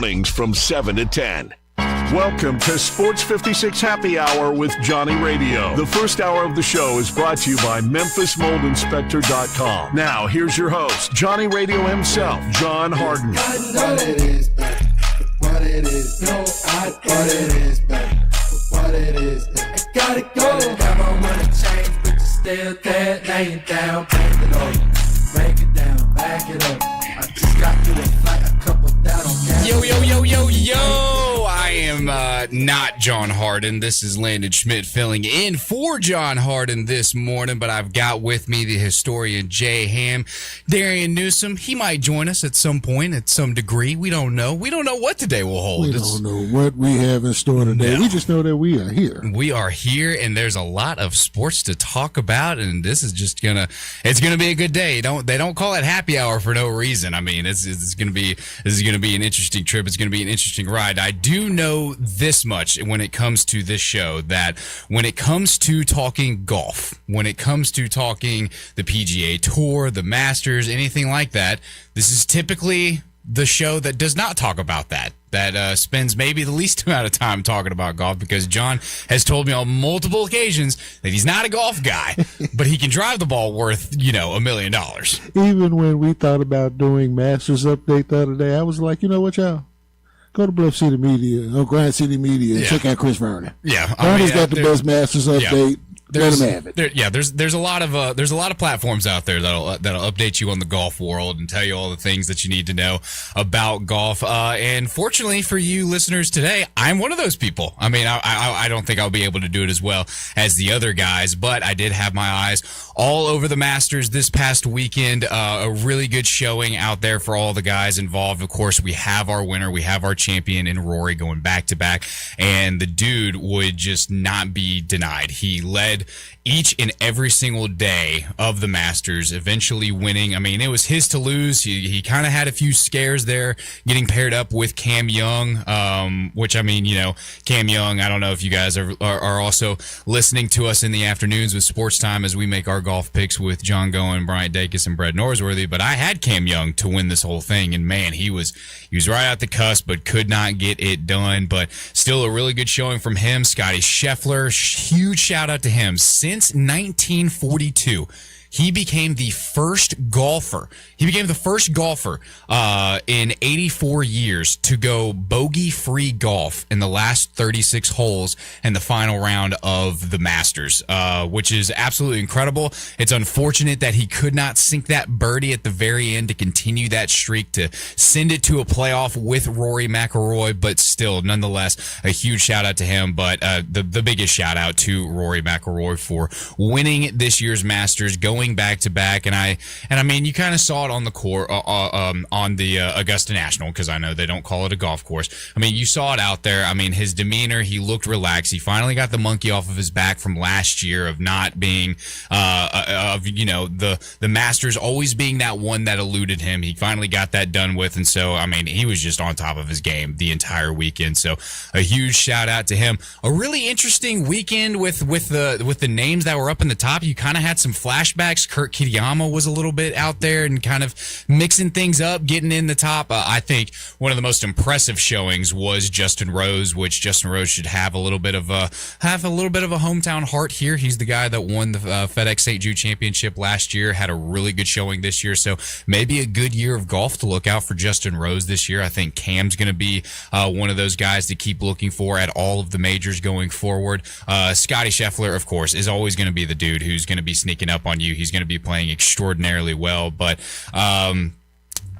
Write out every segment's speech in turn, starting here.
Mornings from 7 to 10. Welcome to Sports 56 Happy Hour with Johnny Radio. The first hour of the show is brought to you by MemphisMoldInspector.com. Now, here's your host, Johnny Radio himself, John Harden. What it is, baby. What it is. No, what it is, baby. What it is. I got it going. Got my money change, but you still there. Laying down, break it up. Break it down, back it up. I just got you a flight, a couple down on gas. Yo. I am not John Harden. This is Landon Schmidt filling in for John Harden this morning, but I've got with me the historian Jay Ham. Darian Newsom, he might join us at some point, at some degree. We don't know. We don't know what today will hold. We don't know what we have in store today. No. We just know that we are here. We are here, and there's a lot of sports to talk about, and this is just it's gonna be a good day. They don't call it happy hour for no reason. I mean, this is gonna be an interesting trip. It's gonna be an interesting ride. I do know this much when it comes to this show, that when it comes to talking golf, when it comes to talking the PGA Tour, the Masters, anything like that, this is typically the show that does not talk about that spends maybe the least amount of time talking about golf, because John has told me on multiple occasions that he's not a golf guy, but he can drive the ball worth, $1 million. Even when we thought about doing Masters update the other day, I was like, you know what, y'all? Go to Bluff City Media, or Grand City Media, and check out Chris Vernon. Yeah, Vernon got the best Masters update. There's a lot of platforms out there that'll update you on the golf world and tell you all the things that you need to know about golf. And fortunately for you listeners today, I'm one of those people. I mean, I don't think I'll be able to do it as well as the other guys, but I did have my eyes all over the Masters this past weekend. A really good showing out there for all the guys involved. Of course, we have our winner, we have our champion in Rory going back to back, and the dude would just not be denied. He led each and every single day of the Masters, eventually winning. I mean, it was his to lose. He kind of had a few scares there, getting paired up with Cam Young, which, I mean, Cam Young, I don't know if you guys are also listening to us in the afternoons with Sports Time as we make our golf picks with John Goen, Bryant Dacus, and Brett Norsworthy, but I had Cam Young to win this whole thing, and man, he was right at the cusp, but could not get it done. But still a really good showing from him. Scotty Scheffler, huge shout out to him. Since 1942, he became the first golfer. In 84 years to go bogey-free golf in the last 36 holes in the final round of the Masters, which is absolutely incredible. It's unfortunate that he could not sink that birdie at the very end to continue that streak, to send it to a playoff with Rory McIlroy, but still, nonetheless, a huge shout-out to him. But the biggest shout-out to Rory McIlroy for winning this year's Masters, going back to back, and I mean, you kind of saw it on the court, on the Augusta National, because I know they don't call it a golf course. I mean, you saw it out there. I mean, his demeanor, he looked relaxed. He finally got the monkey off of his back from last year of not being, the Masters always being that one that eluded him. He finally got that done with, and so, I mean, he was just on top of his game the entire weekend. So, a huge shout out to him. A really interesting weekend with the names that were up in the top. You kind of had some flashbacks. Kurt Kitayama was a little bit out there and kind of mixing things up, getting in the top. I think one of the most impressive showings was Justin Rose, which Justin Rose should have a little bit of a hometown heart here. He's the guy that won the FedEx St. Jude Championship last year, had a really good showing this year. So maybe a good year of golf to look out for Justin Rose this year. I think Cam's going to be one of those guys to keep looking for at all of the majors going forward. Scotty Scheffler, of course, is always going to be the dude who's going to be sneaking up on you. He's going to be playing extraordinarily well, but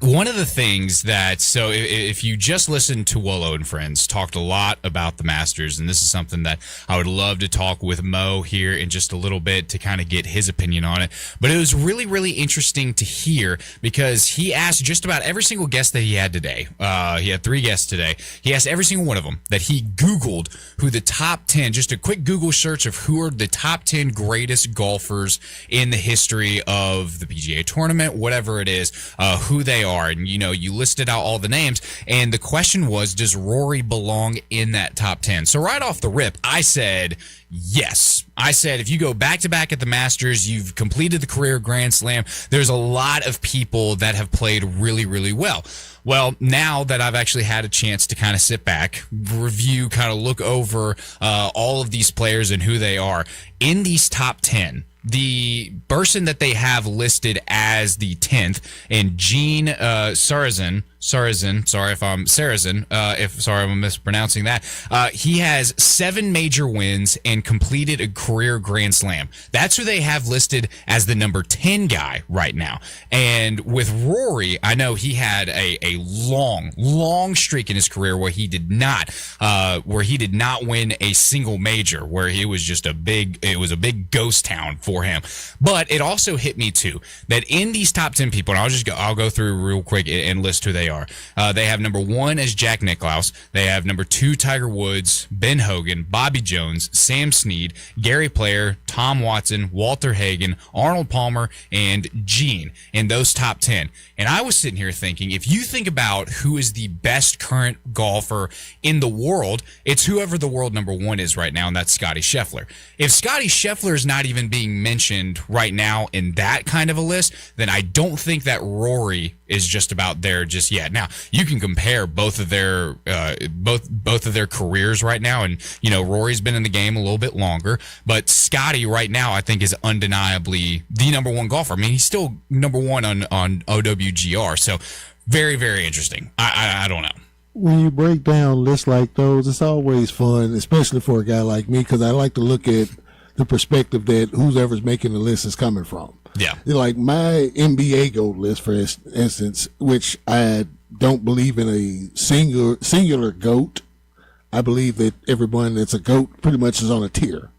one of the things that, so if you just listened to Wolo and Friends, talked a lot about the Masters, and this is something that I would love to talk with Mo here in just a little bit to kind of get his opinion on it. But it was really, really interesting to hear, because he asked just about every single guest that he had today. He had 3 guests today. He asked every single one of them that he Googled who the top 10, just a quick Google search of who are the top 10 greatest golfers in the history of the PGA tournament, whatever it is, who they are. And, you listed out all the names, and the question was, does Rory belong in that top 10? So right off the rip, I said, yes. I said, if you go back-to-back at the Masters, you've completed the career Grand Slam, there's a lot of people that have played really, really well. Well, now that I've actually had a chance to kind of sit back, review, kind of look over all of these players and who they are, in these top 10, the person that they have listed as the 10th, and Gene Sarazen, sorry if I'm mispronouncing that. He has 7 major wins and completed a career Grand Slam. That's who they have listed as the number 10 guy right now. And with Rory, I know he had a long streak in his career where he did not win a single major, where it was a big ghost town for him. But it also hit me too that in these top 10 people, and I'll go through real quick and list who they are. They have number 1 as Jack Nicklaus. They have number 2 Tiger Woods, Ben Hogan, Bobby Jones, Sam Snead, Gary Player, Tom Watson, Walter Hagen, Arnold Palmer, and Gene in those top 10. And I was sitting here thinking, if you think about who is the best current golfer in the world, it's whoever the world number 1 is right now, and that's Scottie Scheffler. If Scottie Scheffler is not even being mentioned right now in that kind of a list, then I don't think that Rory is just about there just yet. Now, you can compare both of their careers right now, and Rory's been in the game a little bit longer, but Scottie right now I think is undeniably the number 1 golfer. I mean, he's still number 1 on OWGR, so very, very interesting. I don't know. When you break down lists like those, it's always fun, especially for a guy like me, because I like to look at the perspective that whoever's making the list is coming from. Yeah. Like my NBA GOAT list, for instance, which I don't believe in a singular GOAT. I believe that everyone that's a GOAT pretty much is on a tier.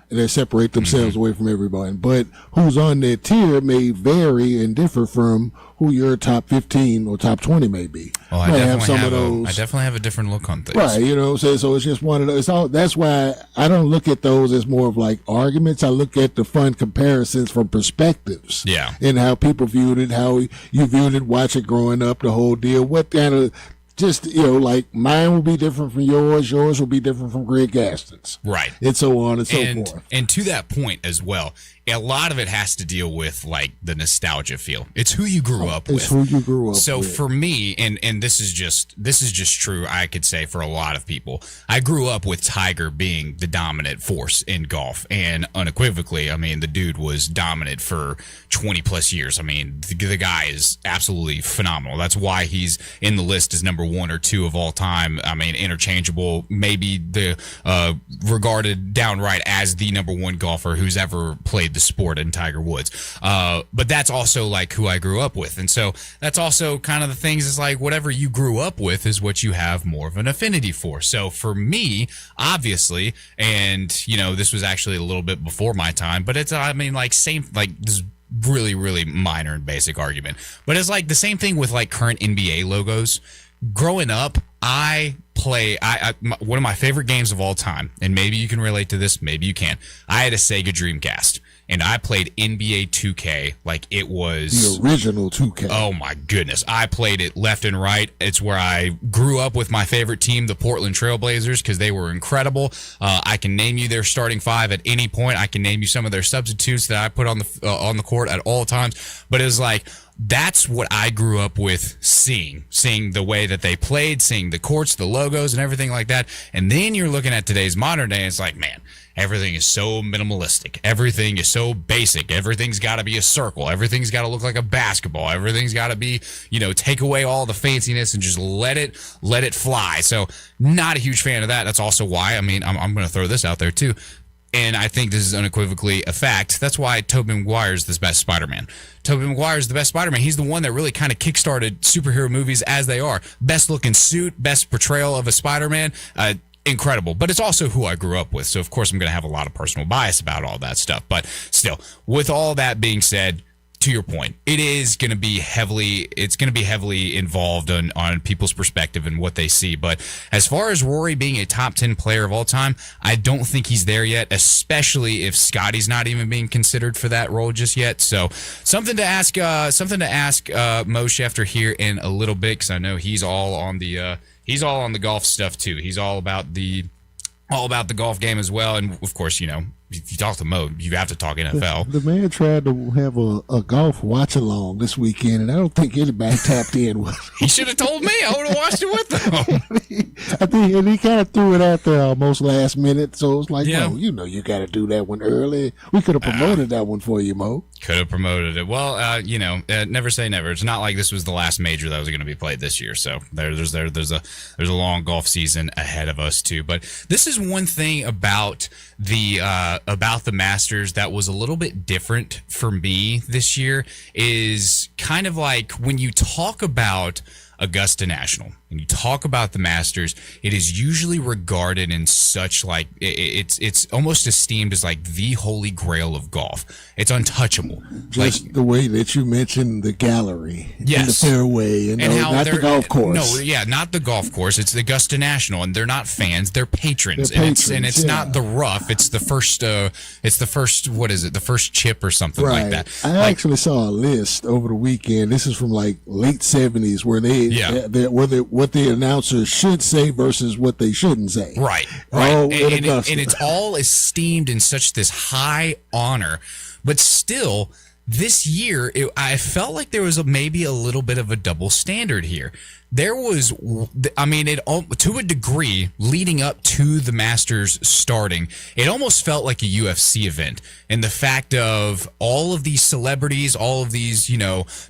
And they separate themselves away from everybody. But who's on that tier may vary and differ from who your top 15 or top 20 may be. Well, I definitely have a different look on things. Right, so it's just one of those. That's why I don't look at those as more of like arguments. I look at the fun comparisons from perspectives. Yeah. And how people viewed it, how you viewed it, watch it growing up, the whole deal. What kind of... Just, like mine will be different from yours will be different from Greg Gaston's. Right. And so on and so forth. And to that point as well, a lot of it has to deal with like the nostalgia feel. It's who you grew up with. It's who you grew up with. So for me, and this is just true, I could say for a lot of people, I grew up with Tiger being the dominant force in golf, and unequivocally, I mean, the dude was dominant for 20 plus years. I mean, the guy is absolutely phenomenal. That's why he's in the list as number 1 or 2 of all time. I mean, interchangeable, maybe regarded downright as the number 1 golfer who's ever played the sport in Tiger Woods. But that's also like who I grew up with. And so that's also kind of the things is like whatever you grew up with is what you have more of an affinity for. So for me, obviously, and this was actually a little bit before my time, but it's, this really, really minor and basic argument, but it's like the same thing with like current NBA logos. Growing up, one of my favorite games of all time, and maybe you can relate to this, maybe you can't. I had a Sega Dreamcast, and I played NBA 2K like it was the original 2K. Oh my goodness. I played it left and right. It's where I grew up with my favorite team, the Portland Trailblazers, because they were incredible. I can name you their starting 5 at any point. I can name you some of their substitutes that I put on the court at all times. But it was like, that's what I grew up with seeing the way that they played, seeing the courts, the logos, and everything like that. And then you're looking at today's modern day, and it's like, man, everything is so minimalistic. Everything is so basic. Everything's got to be a circle. Everything's got to look like a basketball. Everything's got to be, take away all the fanciness and just let it fly. So not a huge fan of that. That's also why, I'm going to throw this out there too. And I think this is unequivocally a fact. That's why Tobey Maguire is the best Spider-Man. Tobey Maguire is the best Spider-Man. He's the one that really kind of kickstarted superhero movies as they are. Best looking suit, best portrayal of a Spider-Man. Incredible. But it's also who I grew up with. So, of course, I'm going to have a lot of personal bias about all that stuff. But still, with all that being said, to your point, it's going to be heavily involved on people's perspective and what they see. But as far as Rory being a top 10 player of all time, I don't think he's there yet, especially if Scottie's not even being considered for that role just yet. So something to ask Mo Schefter here in a little bit, because I know he's all on the golf stuff too. He's all about the all about the golf game as well. And of course, if you talk to Mo, you have to talk NFL. The man tried to have a golf watch along this weekend, and I don't think anybody tapped in with him. He should have told me. I would have watched it with him. I think, and he kind of threw it out there almost last minute. So it was like, Yeah. no, you got to do that one early. We could have promoted that one for you, Mo. Could have promoted it. Well, never say never. It's not like this was the last major that was going to be played this year. So there's a long golf season ahead of us too. But this is one thing about the Masters that was a little bit different for me this year is kind of like when you talk about Augusta National and you talk about the Masters, it is usually regarded in such like it's almost esteemed as like the holy grail of golf. It's untouchable. Just the way that you mentioned the gallery, Yes. and the fairway, and how not the they're- golf course. No, yeah, not the golf course. It's the Augusta National, and they're not fans; they're patrons. They're and it's patrons, not yeah. the rough. It's the first. What is it? The first chip or something Right. like that. I actually saw a list over the weekend. This is from like late 70s where what the announcers should say versus what they shouldn't say. Right. Oh, and Augusta. it's all esteemed in such this high honor, but still. This year, I felt like there was maybe a little bit of a double standard here. There was, to a degree, leading up to the Masters starting, it almost felt like a UFC event. And the fact of all of these celebrities, all of these,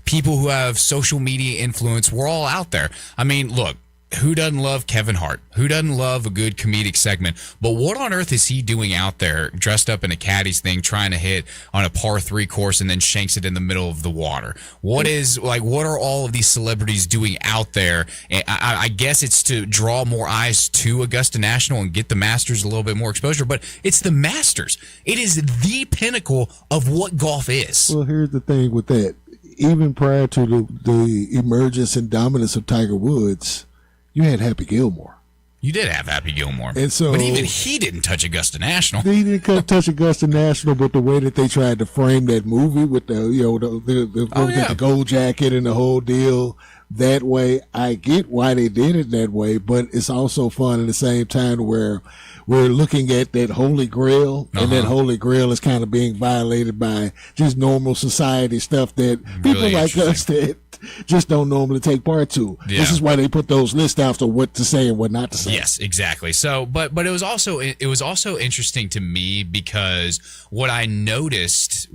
people who have social media influence, we're all out there. I mean, look. Who doesn't love Kevin Hart? Who doesn't love a good comedic segment? But what on earth is he doing out there dressed up in a caddy's thing trying to hit on a par 3 course and then shanks it in the middle of the water? What are all of these celebrities doing out there? And I guess it's to draw more eyes to Augusta National and get the Masters a little bit more exposure, but it's the Masters. It is the pinnacle of what golf is. Well, here's the thing with that. Even prior to the emergence and dominance of Tiger Woods, you had Happy Gilmore. You did have Happy Gilmore. And so, but even he didn't touch Augusta National. They didn't touch Augusta National, but the way that they tried to frame that movie with the gold jacket and the whole deal that way, I get why they did it that way, but it's also fun at the same time where we're looking at that holy grail, and that holy grail is kind of being violated by just normal society stuff that people Really like us that just don't normally take part to. Yeah. This is why they put those lists out of what to say and what not to say. Yes, exactly. So, but it was also interesting to me because what I noticed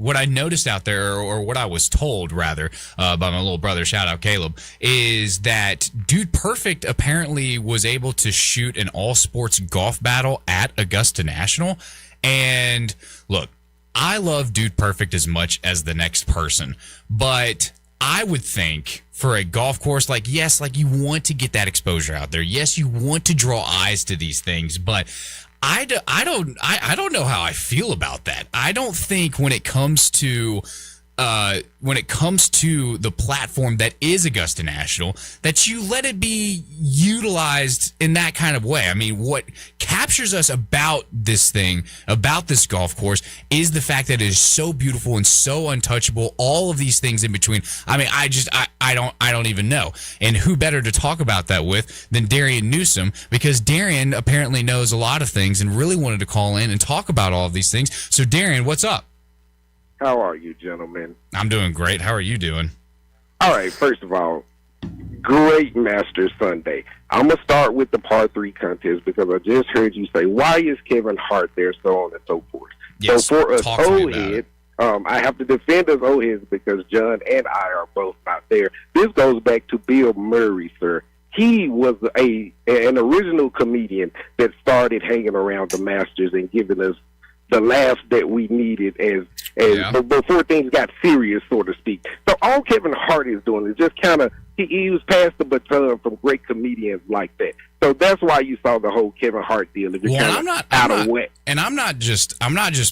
out there, or what I was told rather by my little brother, shout out Caleb, is that Dude Perfect apparently was able to shoot an all sports golf battle at Augusta National. And look, I love Dude Perfect as much as the next person, but I would think for a golf course, yes, you want to get that exposure out there. Yes, you want to draw eyes to these things, but I don't know how I feel about that. I don't think when it comes to the platform that is Augusta National, that you let it be utilized in that kind of way. I mean, what captures us about this thing, about this golf course, is the fact that it is so beautiful and so untouchable. All of these things in between. I mean, I don't even know. And who better to talk about that with than Darian Newsom, because Darian apparently knows a lot of things and really wanted to call in and talk about all of these things. So Darian, what's up? How are you, gentlemen? I'm doing great. How are you doing? All right, first of all, great Masters Sunday. I'm going to start with the par 3 contest because I just heard you say, why is Kevin Hart there, so on and so forth. Yes, so for us talk to me about old it. heads, I have to defend us old heads because John and I are both not there. This goes back to Bill Murray, sir. He was an original comedian that started hanging around the Masters and giving us the laugh that we needed before things got serious, so to speak. So all Kevin Hart is doing is just kind of, he was passed the baton from great comedians like that. So that's why you saw the whole Kevin Hart deal. I'm not wet. And I'm not just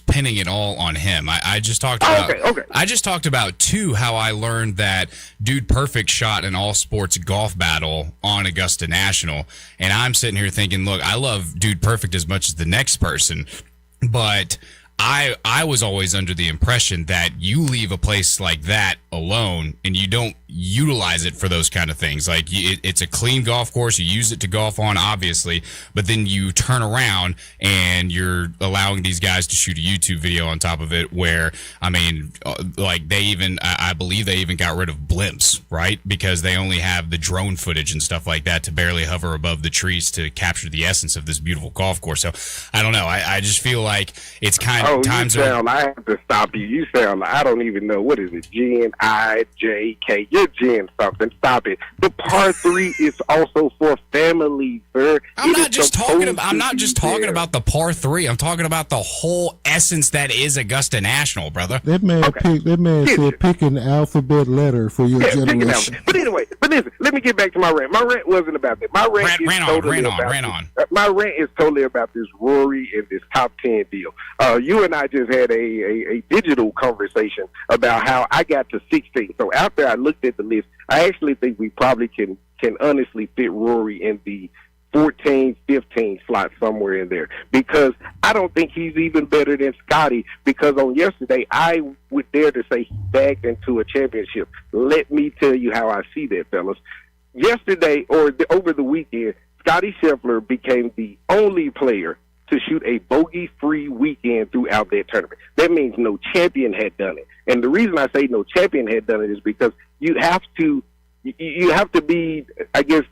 pinning it all on him. I just talked about Okay. I just talked about too how I learned that Dude Perfect shot an all sports golf battle on Augusta National, and I'm sitting here thinking, look, I love Dude Perfect as much as the next person, but I was always under the impression that you leave a place like that alone, and you don't utilize it for those kind of things. Like it's a clean golf course, you use it to golf on, obviously, but then you turn around and you're allowing these guys to shoot a YouTube video on top of it. Where I mean, like I believe they even got rid of blimps, right? Because they only have the drone footage and stuff like that to barely hover above the trees to capture the essence of this beautiful golf course. So I don't know. I just feel like it's kind of times. I have to stop you. You sound like, I don't even know, what is it? G-N-I-J-K. You're Jen something. Stop it. The par 3 is also for family, sir. I'm not just talking about the par 3. I'm talking about the whole essence that is Augusta National, brother. That man said pick an alphabet letter for your generation. But anyway, listen, let me get back to my rant. My rant wasn't about that. My rant My rant is totally about this Rory and this top 10 deal. You and I just had a digital conversation about how I got to 16. So after I looked at the list, I actually think we probably can honestly fit Rory in the 14, 15 slot somewhere in there, because I don't think he's even better than Scotty, because on yesterday I would dare to say he bagged into a championship. Let me tell you how I see that, fellas. Yesterday over the weekend, Scotty Scheffler became the only player to shoot a bogey-free weekend throughout that tournament. That means no champion had done it. And the reason I say no champion had done it is because you have to be, I guess,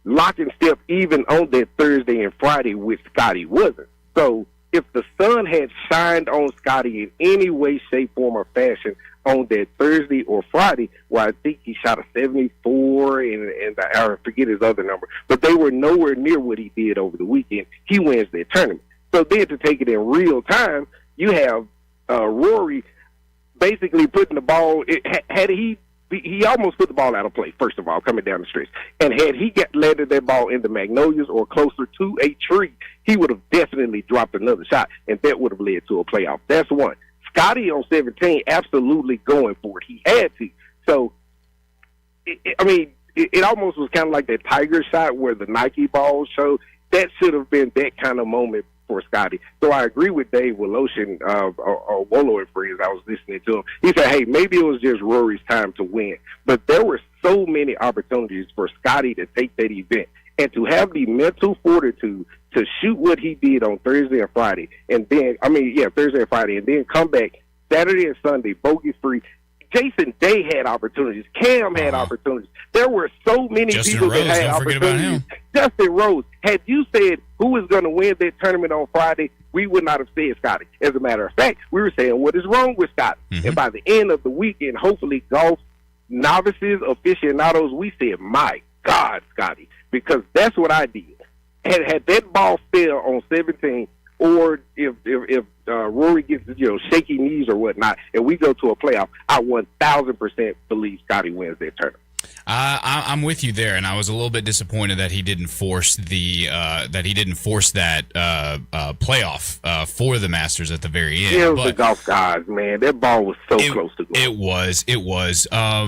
lock and step even on that Thursday and Friday, which Scotty wasn't. So if the sun had shined on Scotty in any way, shape, form, or fashion on that Thursday or Friday, well, I think he shot a 74 and I forget his other number, but they were nowhere near what he did over the weekend. He wins that tournament. So then to take it in real time, you have Rory basically putting the ball, he almost put the ball out of play, first of all, coming down the stretch. And had he landed that ball in the Magnolias or closer to a tree, he would have definitely dropped another shot, and that would have led to a playoff. That's one. Scotty on 17, absolutely going for it. He had to. So, it almost was kind of like that Tiger shot where the Nike ball showed. That should have been that kind of moment for Scotty. So I agree with Dave Woloshin, or Wolo and Friends. I was listening to him. He said, hey, maybe it was just Rory's time to win. But there were so many opportunities for Scotty to take that event and to have the mental fortitude to shoot what he did on Thursday and Friday, Thursday and Friday, and then come back Saturday and Sunday, bogey-free. Jason Day had opportunities. Cam had opportunities. There were so many people that had opportunities. Justin Rose. Had you said who was going to win that tournament on Friday, we would not have said Scotty. As a matter of fact, we were saying what is wrong with Scotty. Mm-hmm. And by the end of the weekend, hopefully golf novices, aficionados, we said, my God, Scotty, because that's what I did. Had that ball fell on 17, or if Rory gets shaky knees or whatnot, and we go to a playoff, I 1,000% believe Scotty wins that tournament. I'm with you there, and I was a little bit disappointed that he didn't force that playoff for the Masters at the very end. Yeah, it was the golf guys, man. That ball was so close to go. It was.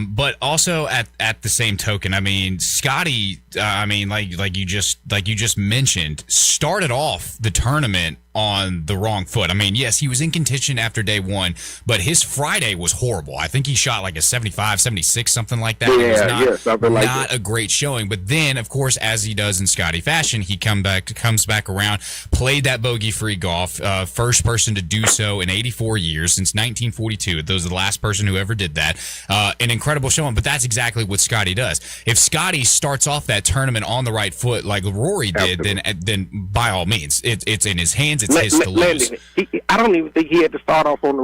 But also at the same token, I mean, Scotty, like you just mentioned, started off the tournament on the wrong foot. I mean, yes, he was in contention after day one, but his Friday was horrible. I think he shot like a 75, 76, something like that. Yeah, it was not a great showing. But then, of course, as he does in Scotty fashion, he comes back around, played that bogey-free golf, first person to do so in 84 years, since 1942. Those are the last person who ever did that. An incredible showing, but that's exactly what Scotty does. If Scotty starts off that tournament on the right foot like Rory did, then by all means, it's in his hands. It's his to lose. I don't even think he had to start off on the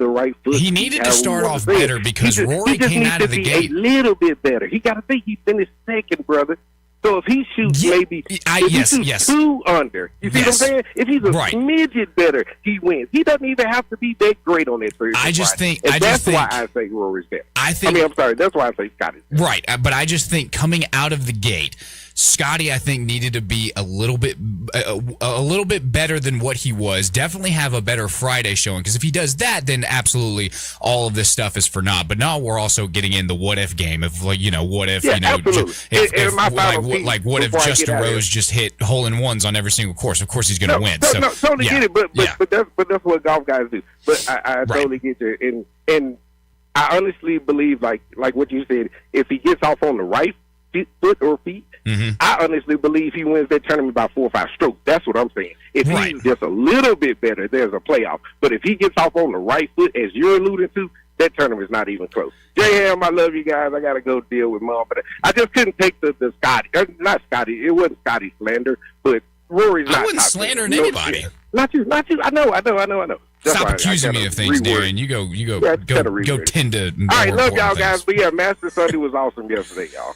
right foot. He needed to start off better because Rory came out of the gate a little bit better. He got to think he finished second, brother. So if he shoots he shoots 2 under, you see what I'm saying? If he's a smidget better, he wins. He doesn't even have to be that great on that Thursday. That's why I say Rory's better. That's why I say Scotty's better. Right, but I just think coming out of the gate, Scotty, I think, needed to be a little bit better than what he was. Definitely have a better Friday showing, because if he does that, then absolutely all of this stuff is for naught. But now we're also getting in the what if game of what if what if Justin Rose just hit hole in ones on every single course? Of course he's going to win. Totally get it, but that's what golf guys do. But I totally get you. And I honestly believe, like what you said, if he gets off on the right foot or feet, I honestly believe he wins that tournament by 4 or 5 strokes. That's what I'm saying. If he's just a little bit better, there's a playoff. But if he gets off on the right foot, as you're alluding to, that tournament's not even close. J.M., I love you guys. I got to go deal with Mom. But I just couldn't take the Scotty. Not Scotty. It wasn't Scotty slander, but Rory's not. I wasn't slandering anybody. Not you. I know. That's Stop why accusing me of things, Darren. You go tend to. All right, love y'all guys. But yeah, Master Sunday was awesome yesterday, y'all.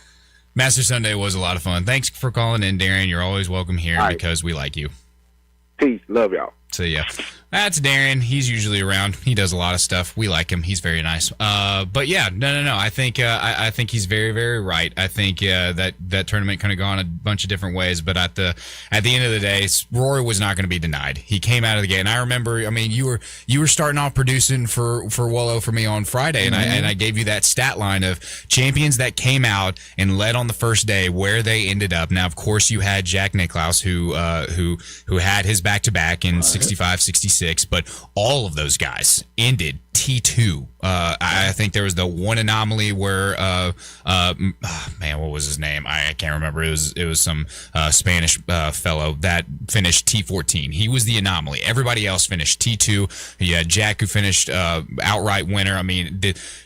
Master Sunday was a lot of fun. Thanks for calling in, Darren. You're always welcome here because we like you. Peace. Love y'all. So yeah, that's Darren. He's usually around. He does a lot of stuff. We like him. He's very nice. But yeah, no. I think I think he's very, very right. I think that tournament kind of gone a bunch of different ways. But at the end of the day, Rory was not going to be denied. He came out of the gate, and I remember. I mean, you were starting off producing for Wollo for me on Friday, and I gave you that stat line of champions that came out and led on the first day, where they ended up. Now, of course, you had Jack Nicklaus, who had his back-to-back in 65, 66, but all of those guys ended T2. I think there was the one anomaly where, man, what was his name? I can't remember. It was some Spanish fellow that finished T14. He was the anomaly. Everybody else finished T2. You had Jack, who finished outright winner. I mean,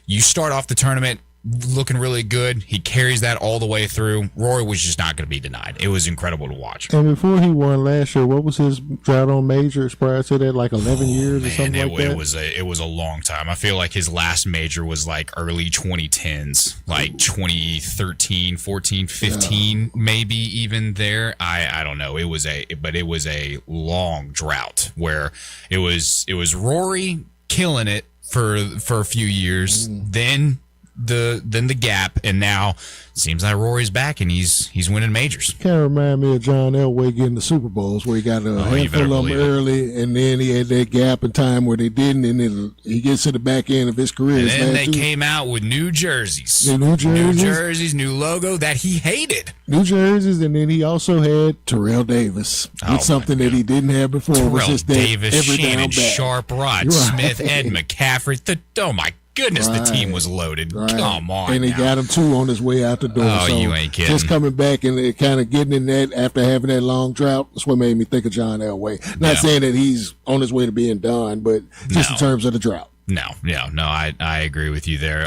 you start off the tournament looking really good. He carries that all the way through. Rory was just not going to be denied. It was incredible to watch. And before he won last year, what was his drought on majors prior to that? Like 11 years or something like that? It was a long time. I feel like his last major was like early 2010s, like 2013, 14, 15, maybe even there. I don't know. It was a long drought where it was Rory killing it for a few years, then the gap, and now it seems like Rory's back and he's winning majors. Kind of remind me of John Elway getting the Super Bowls, where he got a handful of them early, and then he had that gap in time where they didn't, and then he gets to the back end of his career. And then they came out with new jerseys. New logo that he hated. New jerseys, and then he also had Terrell Davis. It's something that he didn't have before. Terrell Davis, Shannon Sharp, Rod Smith, Ed McCaffrey. Oh my goodness, the team was loaded. Come on. And he got him too on his way out the door. Oh, so you ain't kidding. Just coming back and kind of getting in that after having that long drought, that's what made me think of John Elway. Not saying that he's on his way to being done, but just in terms of the drought. No, I agree with you there.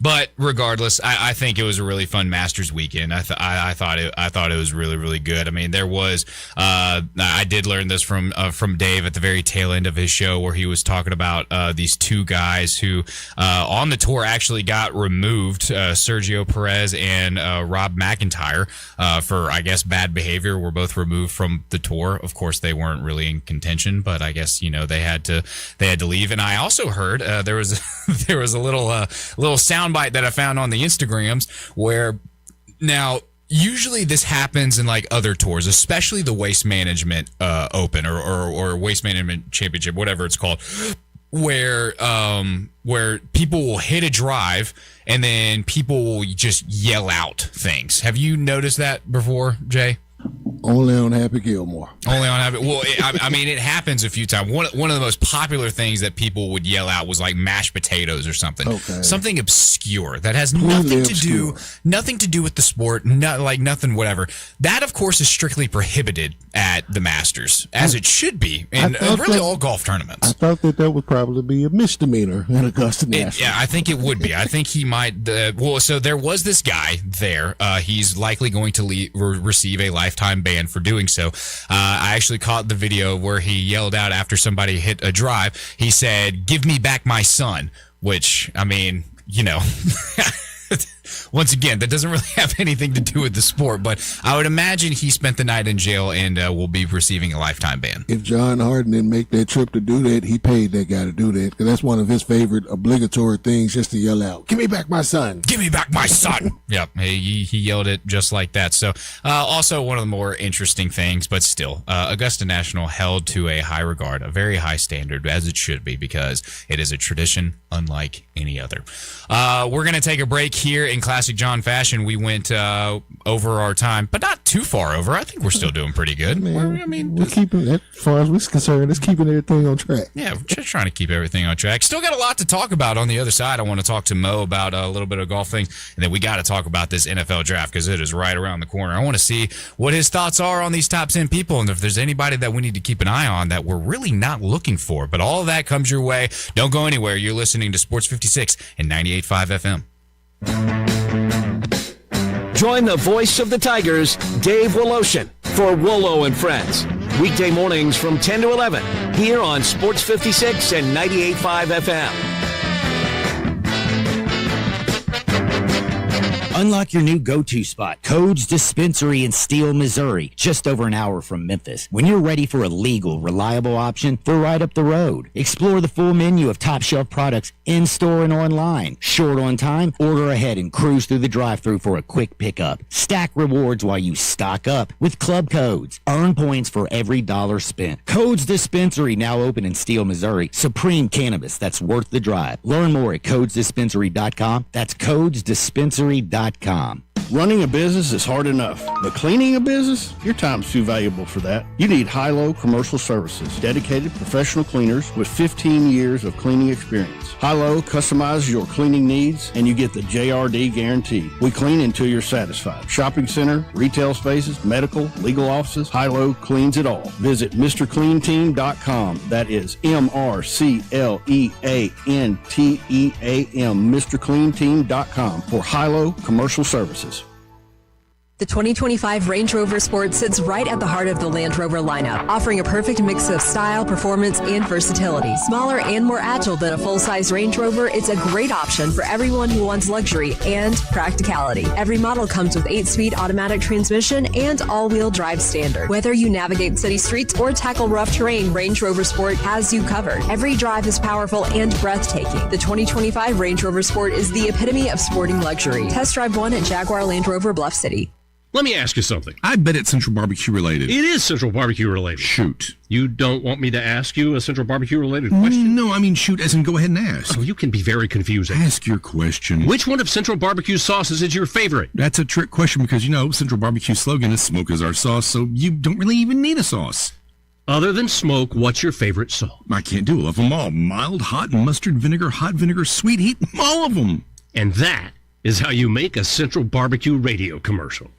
But regardless, I think it was a really fun Masters weekend. I thought it was really, really good. I mean, there was I did learn this from Dave at the very tail end of his show, where he was talking about these two guys who on the tour actually got removed, Sergio Perez and Rob McIntyre, for, I guess, bad behavior. Were both removed from the tour. Of course, they weren't really in contention, but I guess they had to leave. And I also heard there was a little soundbite that I found on the Instagrams where, now usually this happens in like other tours, especially the Waste Management Open or Waste Management Championship, whatever it's called, where people will hit a drive and then people will just yell out things. Have you noticed that before, Jay? Only on Happy Gilmore. Only on Happy. Well, I mean, it happens a few times. One of the most popular things that people would yell out was like mashed potatoes or something. Okay. Something obscure that has nothing to do with the sport. Nothing, whatever. That, of course, is strictly prohibited at the Masters, as it should be in really all golf tournaments. I thought that would probably be a misdemeanor in Augusta National. Yeah, I think it would be. I think he might. So there was this guy there. He's likely going to receive a lifetime ban for doing so. I actually caught the video where he yelled out after somebody hit a drive. He said, "Give me back my son," which, I mean, once again, that doesn't really have anything to do with the sport, but I would imagine he spent the night in jail and will be receiving a lifetime ban. If John Harden didn't make that trip to do that, he paid that guy to do that, because that's one of his favorite obligatory things, just to yell out, "Give me back my son. Give me back my son." Yep, he yelled it just like that. So also one of the more interesting things, but still, Augusta National held to a high regard, a very high standard, as it should be, because it is a tradition unlike any other. We're going to take a break here in Class classic John fashion, we went over our time, but not too far over. I think we're still doing pretty good. We're keeping, as far as we're concerned, it's keeping everything on track. Yeah, we're just trying to keep everything on track. Still got a lot to talk about on the other side. I want to talk to Mo about a little bit of golf things, and then we got to talk about this NFL draft because it is right around the corner. I want to see what his thoughts are on these top 10 people and if there's anybody that we need to keep an eye on that we're really not looking for. But all of that comes your way. Don't go anywhere. You're listening to Sports 56 and 98.5 FM. Join the voice of the Tigers, Dave Woloshin, for Wolo and Friends. Weekday mornings from 10 to 11 here on Sports 56 and 98.5 FM. Unlock your new go-to spot, Codes Dispensary in Steele, Missouri, just over an hour from Memphis. When you're ready for a legal, reliable option for right up the road, explore the full menu of top-shelf products in-store and online. Short on time? Order ahead and cruise through the drive-thru for a quick pickup. Stack rewards while you stock up with Club Codes. Earn points for every dollar spent. Codes Dispensary, now open in Steele, Missouri. Supreme cannabis that's worth the drive. Learn more at CodesDispensary.com. That's CodesDispensary.com. Running a business is hard enough, but cleaning a business? Your time's too valuable for that. You need Hilo Commercial Services, dedicated professional cleaners with 15 years of cleaning experience. Hilo customizes your cleaning needs, and you get the JRD guarantee. We clean until you're satisfied. Shopping center, retail spaces, medical, legal offices, Hilo cleans it all. Visit MrCleanTeam.com. That is MrCleanTeam, MrCleanTeam.com for Hilo Commercial Services. The 2025 Range Rover Sport sits right at the heart of the Land Rover lineup, offering a perfect mix of style, performance, and versatility. Smaller and more agile than a full-size Range Rover, it's a great option for everyone who wants luxury and practicality. Every model comes with 8-speed automatic transmission and all-wheel drive standard. Whether you navigate city streets or tackle rough terrain, Range Rover Sport has you covered. Every drive is powerful and breathtaking. The 2025 Range Rover Sport is the epitome of sporting luxury. Test drive one at Jaguar Land Rover Bluff City. Let me ask you something. I bet it's Central Barbecue related. It is Central Barbecue related. Shoot. You don't want me to ask you a Central Barbecue related question? No, I mean shoot as in go ahead and ask. Oh, you can be very confusing. Ask your question. Which one of Central Barbecue's sauces is your favorite? That's a trick question because, Central Barbecue slogan is smoke is our sauce, so you don't really even need a sauce. Other than smoke, what's your favorite sauce? I can't do. Love them all. Mild, hot, mustard, vinegar, hot vinegar, sweet heat, all of them. And that is how you make a Central Barbecue radio commercial.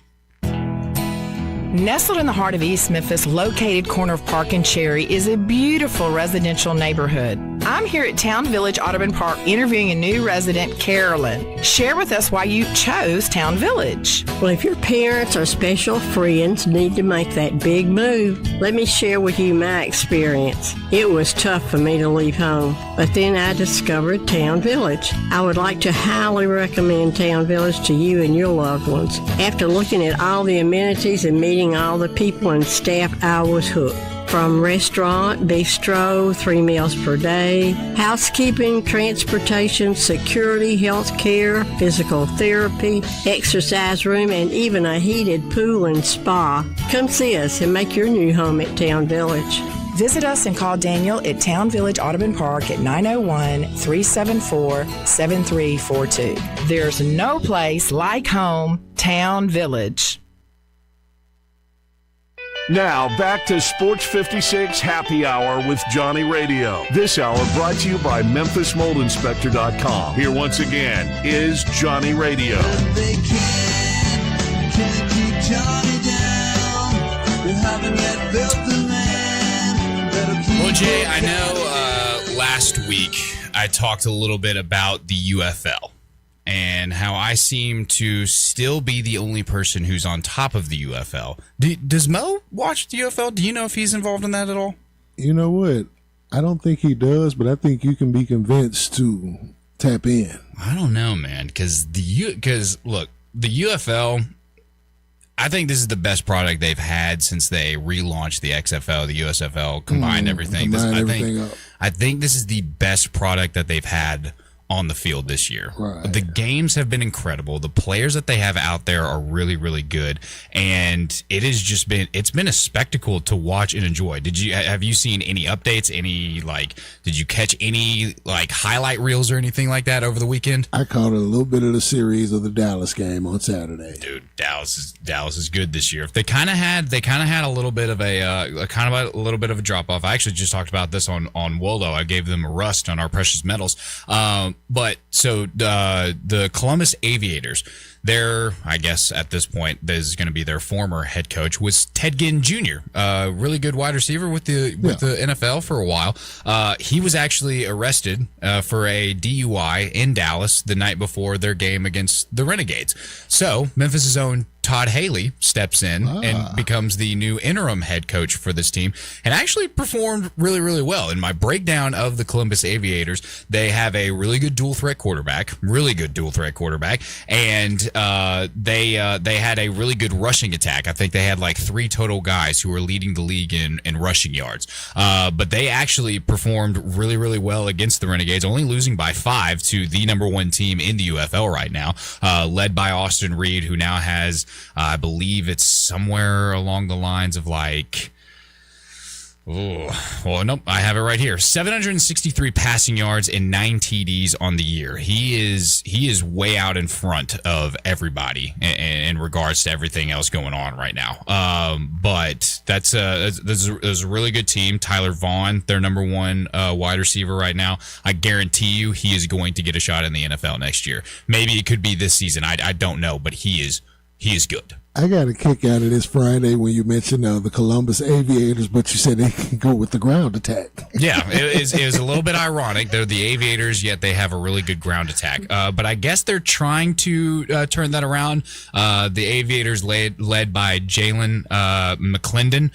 Nestled in the heart of East Memphis, located corner of Park and Cherry, is a beautiful residential neighborhood. I'm here at Town Village Audubon Park interviewing a new resident, Carolyn. Share with us why you chose Town Village. Well, if your parents or special friends need to make that big move, let me share with you my experience. It was tough for me to leave home, but then I discovered Town Village. I would like to highly recommend Town Village to you and your loved ones. After looking at all the amenities and meeting all the people and staff, I was hooked. From restaurant, bistro, 3 meals per day, housekeeping, transportation, security, health care, physical therapy, exercise room, and even a heated pool and spa. Come see us and make your new home at Town Village. Visit us and call Daniel at Town Village Audubon Park at 901-374-7342. There's no place like home, Town Village. Now, back to Sports 56 Happy Hour with Johnny Radio. This hour brought to you by MemphisMoldInspector.com. Here once again is Johnny Radio. They can't keep Johnny down. They haven't yet built the man. Well, Jay, I know last week I talked a little bit about the UFL and how I seem to still be the only person who's on top of the UFL. Does Mo watch the UFL? Do you know if he's involved in that at all? You know what? I don't think he does, but I think you can be convinced to tap in. I don't know, man, because look, the UFL, I think this is the best product they've had since they relaunched the XFL, the USFL, combined everything. I think this is the best product that they've had on the field this year. Right. The games have been incredible. The players that they have out there are really, really good, and it's been a spectacle to watch and enjoy. Have you seen any updates? Did you catch any highlight reels or anything like that over the weekend? I caught a little bit of the series of the Dallas game on Saturday. Dude, Dallas is good this year. They kind of had a little bit of a drop off. I actually just talked about this on Wolo. I gave them a rust on our precious metals. But the Columbus Aviators, I guess at this point, this is going to be their former head coach, was Ted Ginn Jr., really good wide receiver with the NFL for a while. He was actually arrested for a DUI in Dallas the night before their game against the Renegades. So Memphis's own Todd Haley steps in and becomes the new interim head coach for this team, and actually performed really, really well. In my breakdown of the Columbus Aviators, they have a really good dual threat quarterback, and they had a really good rushing attack. I think they had 3 total guys who were leading the league in rushing yards. But they actually performed really, really well against the Renegades, only losing by 5 to the number 1 team in the UFL right now, led by Austin Reed, who now has, I believe it's somewhere along the lines of I have it right here. 763 passing yards and 9 TDs on the year. He is way out in front of everybody in regards to everything else going on right now. But that's a really good team. Tyler Vaughn, their number 1 wide receiver right now. I guarantee you he is going to get a shot in the NFL next year. Maybe it could be this season. I don't know, but he is good. I got a kick out of this Friday when you mentioned the Columbus Aviators, but you said they can go with the ground attack. Yeah, it was a little bit ironic. They're the Aviators, yet they have a really good ground attack. But I guess they're trying to turn that around. The Aviators led by Jalen McClendon,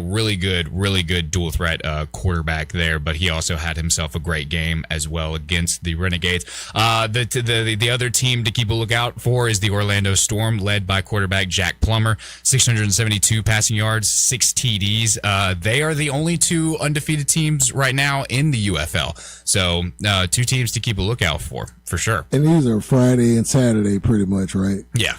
really good dual threat quarterback there. But he also had himself a great game as well against the Renegades. The other team to keep a lookout for is the Orlando Storm, led by quarterback Jack Plummer, 672 passing yards, 6 TDs. They are the only 2 undefeated teams right now in the UFL. So 2 teams to keep a lookout for sure. And these are Friday and Saturday pretty much, right? Yeah.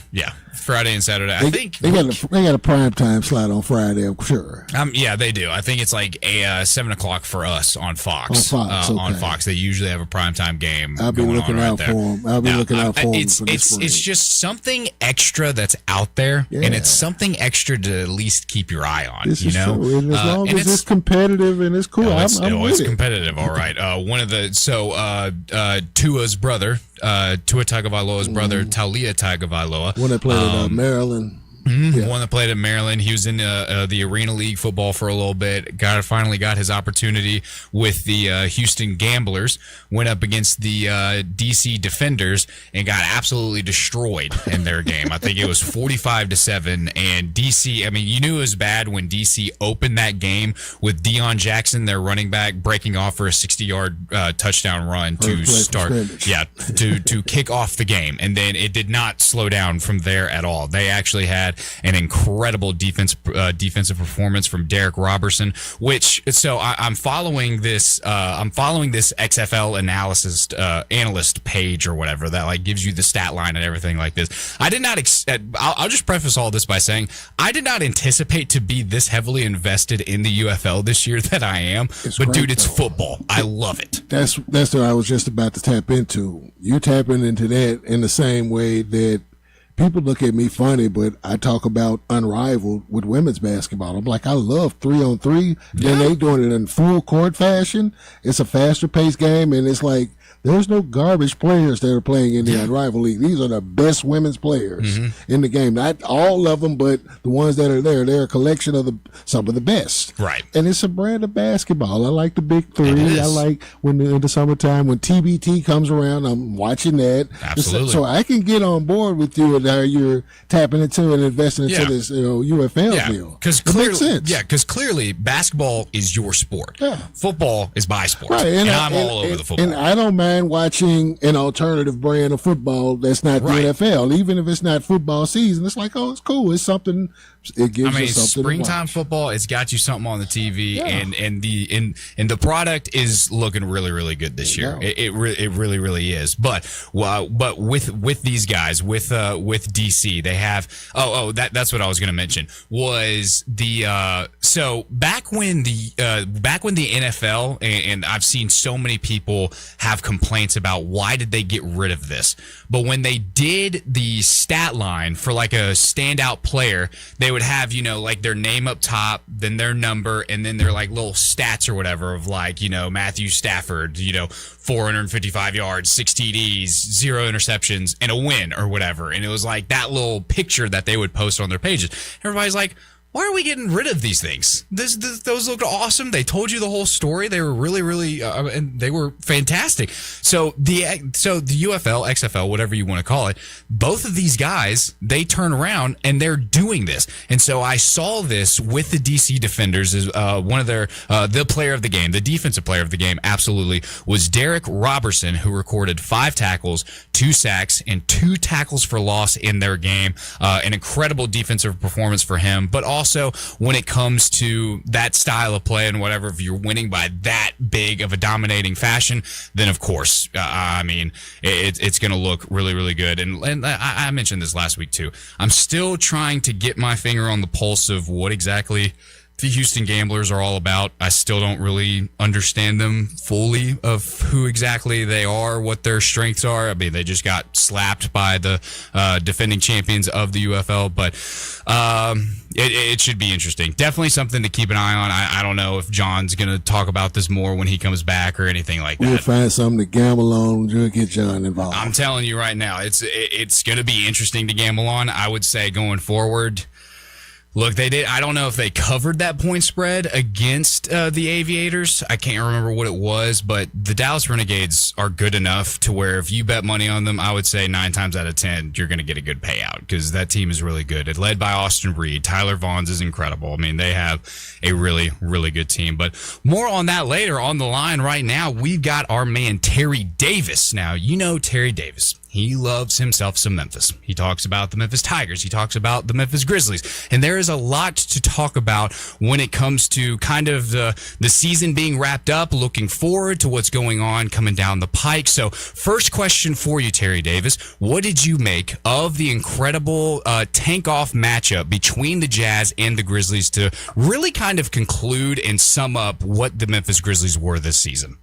Friday and Saturday. I think they got a prime time slot on Friday, I'm sure. Yeah, they do. I think it's a 7:00 for us on Fox. On Fox, they usually have a primetime game. I'll be looking out for them. It's just something extra that's out there, and it's something extra to at least keep your eye on. This is true. And as long as it's competitive and it's cool, it's with it. competitive. All right. Tua's brother. Tua Tagovailoa's brother, Taulia Tagovailoa. One that played at Maryland. Mm-hmm. One that played at Maryland. He was in the Arena League football for a little bit. Finally got his opportunity with the Houston Gamblers. Went up against the DC Defenders and got absolutely destroyed in their game. I think it was 45-7. And DC, you knew it was bad when DC opened that game with Deion Jackson, their running back, breaking off for a 60-yard touchdown run to start. Yeah, to kick off the game. And then it did not slow down from there at all. They actually had an incredible defensive performance from Derek Robertson, I'm following this XFL analyst page or whatever that gives you the stat line and everything like this. I did not I'll just preface all this by saying I did not anticipate to be this heavily invested in the UFL this year that I am. Dude, it's football. I love it. That's what I was just about to tap into. You tapping into that in the same way that people look at me funny, but I talk about Unrivaled with women's basketball. I'm like, I love 3-on-3. Then they doing it in full court fashion. It's a faster paced game, and it's like there's no garbage players that are playing in the Unrivaled League. These are the best women's players in the game. Not all of them, but the ones that are there. They're a collection of some of the best. Right. And it's a brand of basketball. I like the Big Three. I like when in the summertime when TBT comes around, I'm watching that. Absolutely. So I can get on board with you and how you're tapping into and investing into this UFL deal. Because clearly basketball is your sport. Yeah. Football is my sport. Right. And I'm all over the football. And I don't mind mind watching an alternative brand of football that's not the NFL, even if it's not football season. It's like, oh, it's cool. It's something. It gives you something. Springtime football, it's got you something on the TV, and the product is looking really, really good this year. It really, really is. But with these guys, with DC, they have that's what I was going to mention was the so back when the NFL, and I've seen so many people have complaints about why did they get rid of this, but when they did the stat line for like a standout player, they would have, like their name up top, then their number, and then their like little stats or whatever of like, Matthew Stafford, 455 yards, 6 TDs, 0 interceptions, and a win or whatever. And it was like that little picture that they would post on their pages. Everybody's like, why are we getting rid of these things? Those look awesome. They told you the whole story. They were really, really, and they were fantastic. So the UFL, XFL, whatever you want to call it, both of these guys, they turn around and they're doing this. And so I saw this with the DC Defenders as one of their the player of the game, the defensive player of the game, absolutely, was Derek Robertson, who recorded 5 tackles, 2 sacks, and 2 tackles for loss in their game. An incredible defensive performance for him, but also when it comes to that style of play and whatever, if you're winning by that big of a dominating fashion, then of course, it's going to look really, really good. And I mentioned this last week too. I'm still trying to get my finger on the pulse of what exactly the Houston Gamblers are all about. I still don't really understand them fully of who exactly they are, what their strengths are. I mean, they just got slapped by the defending champions of the UFL, but it should be interesting. Definitely something to keep an eye on. I don't know if John's going to talk about this more when he comes back or anything like that. We'll find something to gamble on. We'll get John involved. I'm telling you right now, it's going to be interesting to gamble on. I would say going forward. Look, they did. I don't know if they covered that point spread against the Aviators. I can't remember what it was, but the Dallas Renegades are good enough to where if you bet money on them, I would say 9 times out of 10, you're going to get a good payout because that team is really good. It's led by Austin Reed. Tyler Vaughns is incredible. I mean, they have a really, really good team. But more on that later. On the line right now, we've got our man Terry Davis. Now, Terry Davis. He loves himself some Memphis. He talks about the Memphis Tigers. He talks about the Memphis Grizzlies. And there is a lot to talk about when it comes to kind of the season being wrapped up, looking forward to what's going on coming down the pike. So first question for you, Terry Davis. What did you make of the incredible tank-off matchup between the Jazz and the Grizzlies to really kind of conclude and sum up what the Memphis Grizzlies were this season?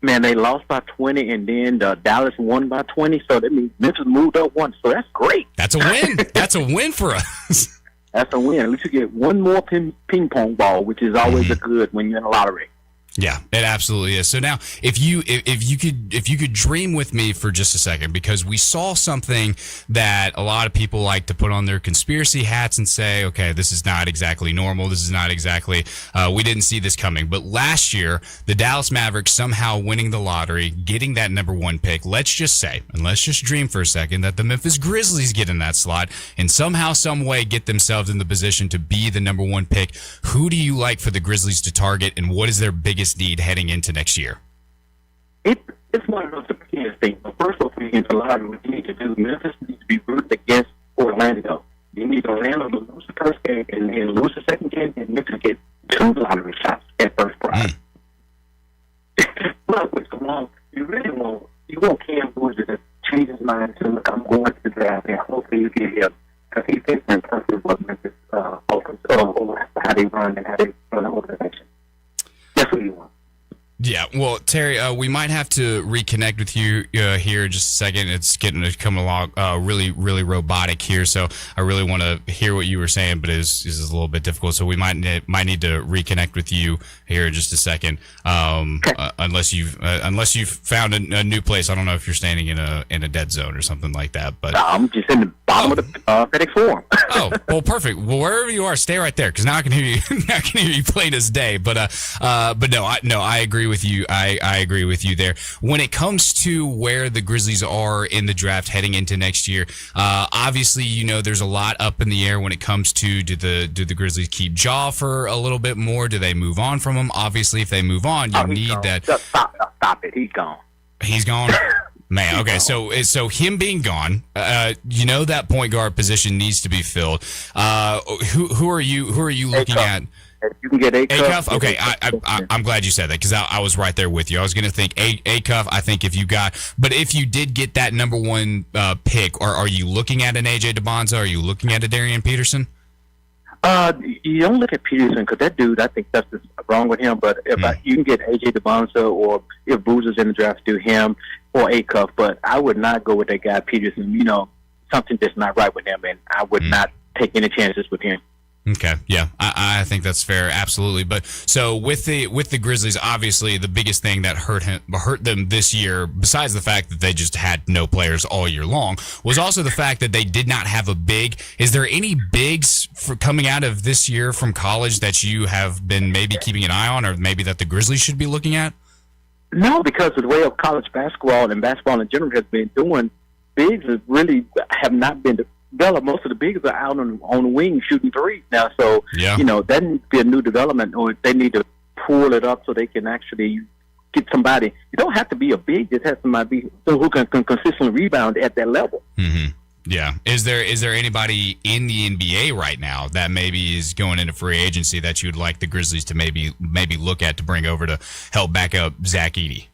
Man, they lost by 20, and then Dallas won by 20, so that means Memphis moved up 1, so that's great. That's a win. That's a win for us. That's a win. At least you get one more ping pong ball, which is always a good when you're in a lottery. Yeah, it absolutely is. So now, if you could dream with me for just a second, because we saw something that a lot of people like to put on their conspiracy hats and say, okay, this is not exactly normal. This is not exactly, we didn't see this coming. But last year, the Dallas Mavericks somehow winning the lottery, getting that number 1 pick. Let's just say, and let's just dream for a second, that the Memphis Grizzlies get in that slot and somehow, some way get themselves in the position to be the number 1 pick. Who do you like for the Grizzlies to target, and what is their biggest need heading into next year? It's one of those depends things. But first of all, against the lottery, what you need to do, Memphis needs to be rooted against Orlando. You need Orlando to lose the first game and then lose the second game, and Memphis get 2 lottery shots at first prize. But with the long, you want Cam Boozer to change his mind to look, I'm going to the draft, and hopefully you get him, because he fits in perfect what Memphis how they run and how they run the organization. That's what you want. Yeah, well, Terry, we might have to reconnect with you here in just a second. It's getting to come along really, really robotic here, so I really want to hear what you were saying, but it's a little bit difficult, so we might need to reconnect with you here in just a second. Unless you've found a new place. I don't know if you're standing in a dead zone or something like that, but I'm just in the bottom of the FedEx Forum. Oh, well, perfect. Well, wherever you are, stay right there, because now I can hear you. Now I can hear you plain as day. But no, I agree with you. I agree with you there. When it comes to where the Grizzlies are in the draft heading into next year, obviously, there's a lot up in the air when it comes to do the Grizzlies keep Ja for a little bit more? Do they move on from him? Obviously, if they move on, you need gone. that. Just stop it. He's gone. He's gone. Man, okay, so him being gone, that point guard position needs to be filled. Who are you looking at? You can get Acuff. Okay, I'm glad you said that because I was right there with you. I was going to think Acuff. I think if you did get that number one pick, or are you looking at an AJ DeBonza? Are you looking at a Darian Peterson? You don't look at Peterson because that dude, I think that's just wrong with him. But if you can get AJ DeBonza, or if Boozer's in the draft, do him or Acuff. But I would not go with that guy Peterson. Something just not right with him, and I would not take any chances with him. Okay, yeah, I think that's fair, absolutely. But so with the Grizzlies, obviously the biggest thing that hurt them this year, besides the fact that they just had no players all year long, was also the fact that they did not have a big. Is there any bigs coming out of this year from college that you have been maybe keeping an eye on, or maybe that the Grizzlies should be looking at? No, because of the way of college basketball and basketball in general has been doing, bigs really have not been developed. Most of the bigs are out on the wing shooting threes now. So, that needs to be a new development, or they need to pull it up so they can actually get somebody. You don't have to be a big, just have somebody who can consistently rebound at that level. Mm-hmm. Yeah. Is there anybody in the NBA right now that maybe is going into free agency that you'd like the Grizzlies to maybe look at to bring over to help back up Zach Edey?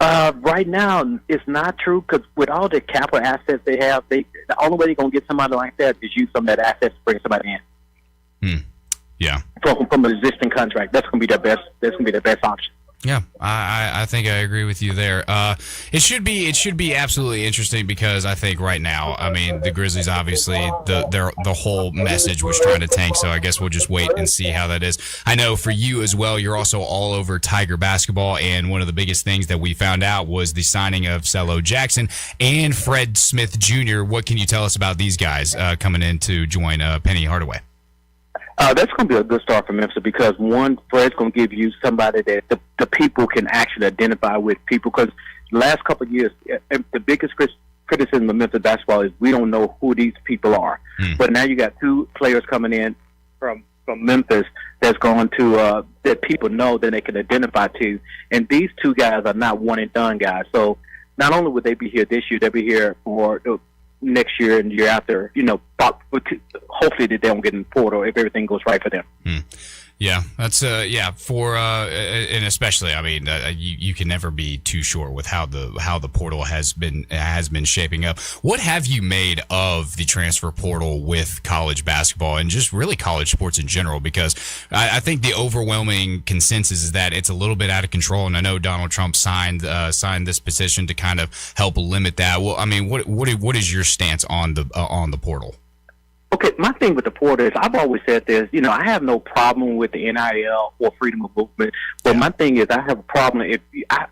Right now, it's not true because with all the capital assets they have, the only way they're going to get somebody like that is use some of that assets to bring somebody in. Yeah. From an existing contract, that's going to be their best. That's going to be their best option. Yeah, I think I agree with you there. It should be absolutely interesting because I think right now, I mean, the Grizzlies obviously the whole message was trying to tank, so I guess we'll just wait and see how that is. I know for you as well, you're also all over Tiger basketball, and one of the biggest things that we found out was the signing of Celo Jackson and Fred Smith Jr. What can you tell us about these guys coming in to join Penny Hardaway? That's going to be a good start for Memphis because, one, Fred's going to give you somebody that the people can actually identify with people because the last couple of years, the biggest criticism of Memphis basketball is we don't know who these people are. But now you got two players coming in from Memphis that's going to that people know that they can identify to. And these two guys are not one-and-done guys. So not only would they be here this year, they'll be here for next year and the year after, hopefully they don't get in the portal if everything goes right for them. Yeah, that's and especially, I mean, you can never be too sure with how the portal has been shaping up. What have you made of the transfer portal with college basketball and just really college sports in general? Because I think the overwhelming consensus is that it's a little bit out of control, and I know Donald Trump signed this petition to kind of help limit that. Well, I mean, what is your stance on the portal? Okay, my thing with the portal is I've always said this, I have no problem with the NIL or freedom of movement, but my thing is I have a problem if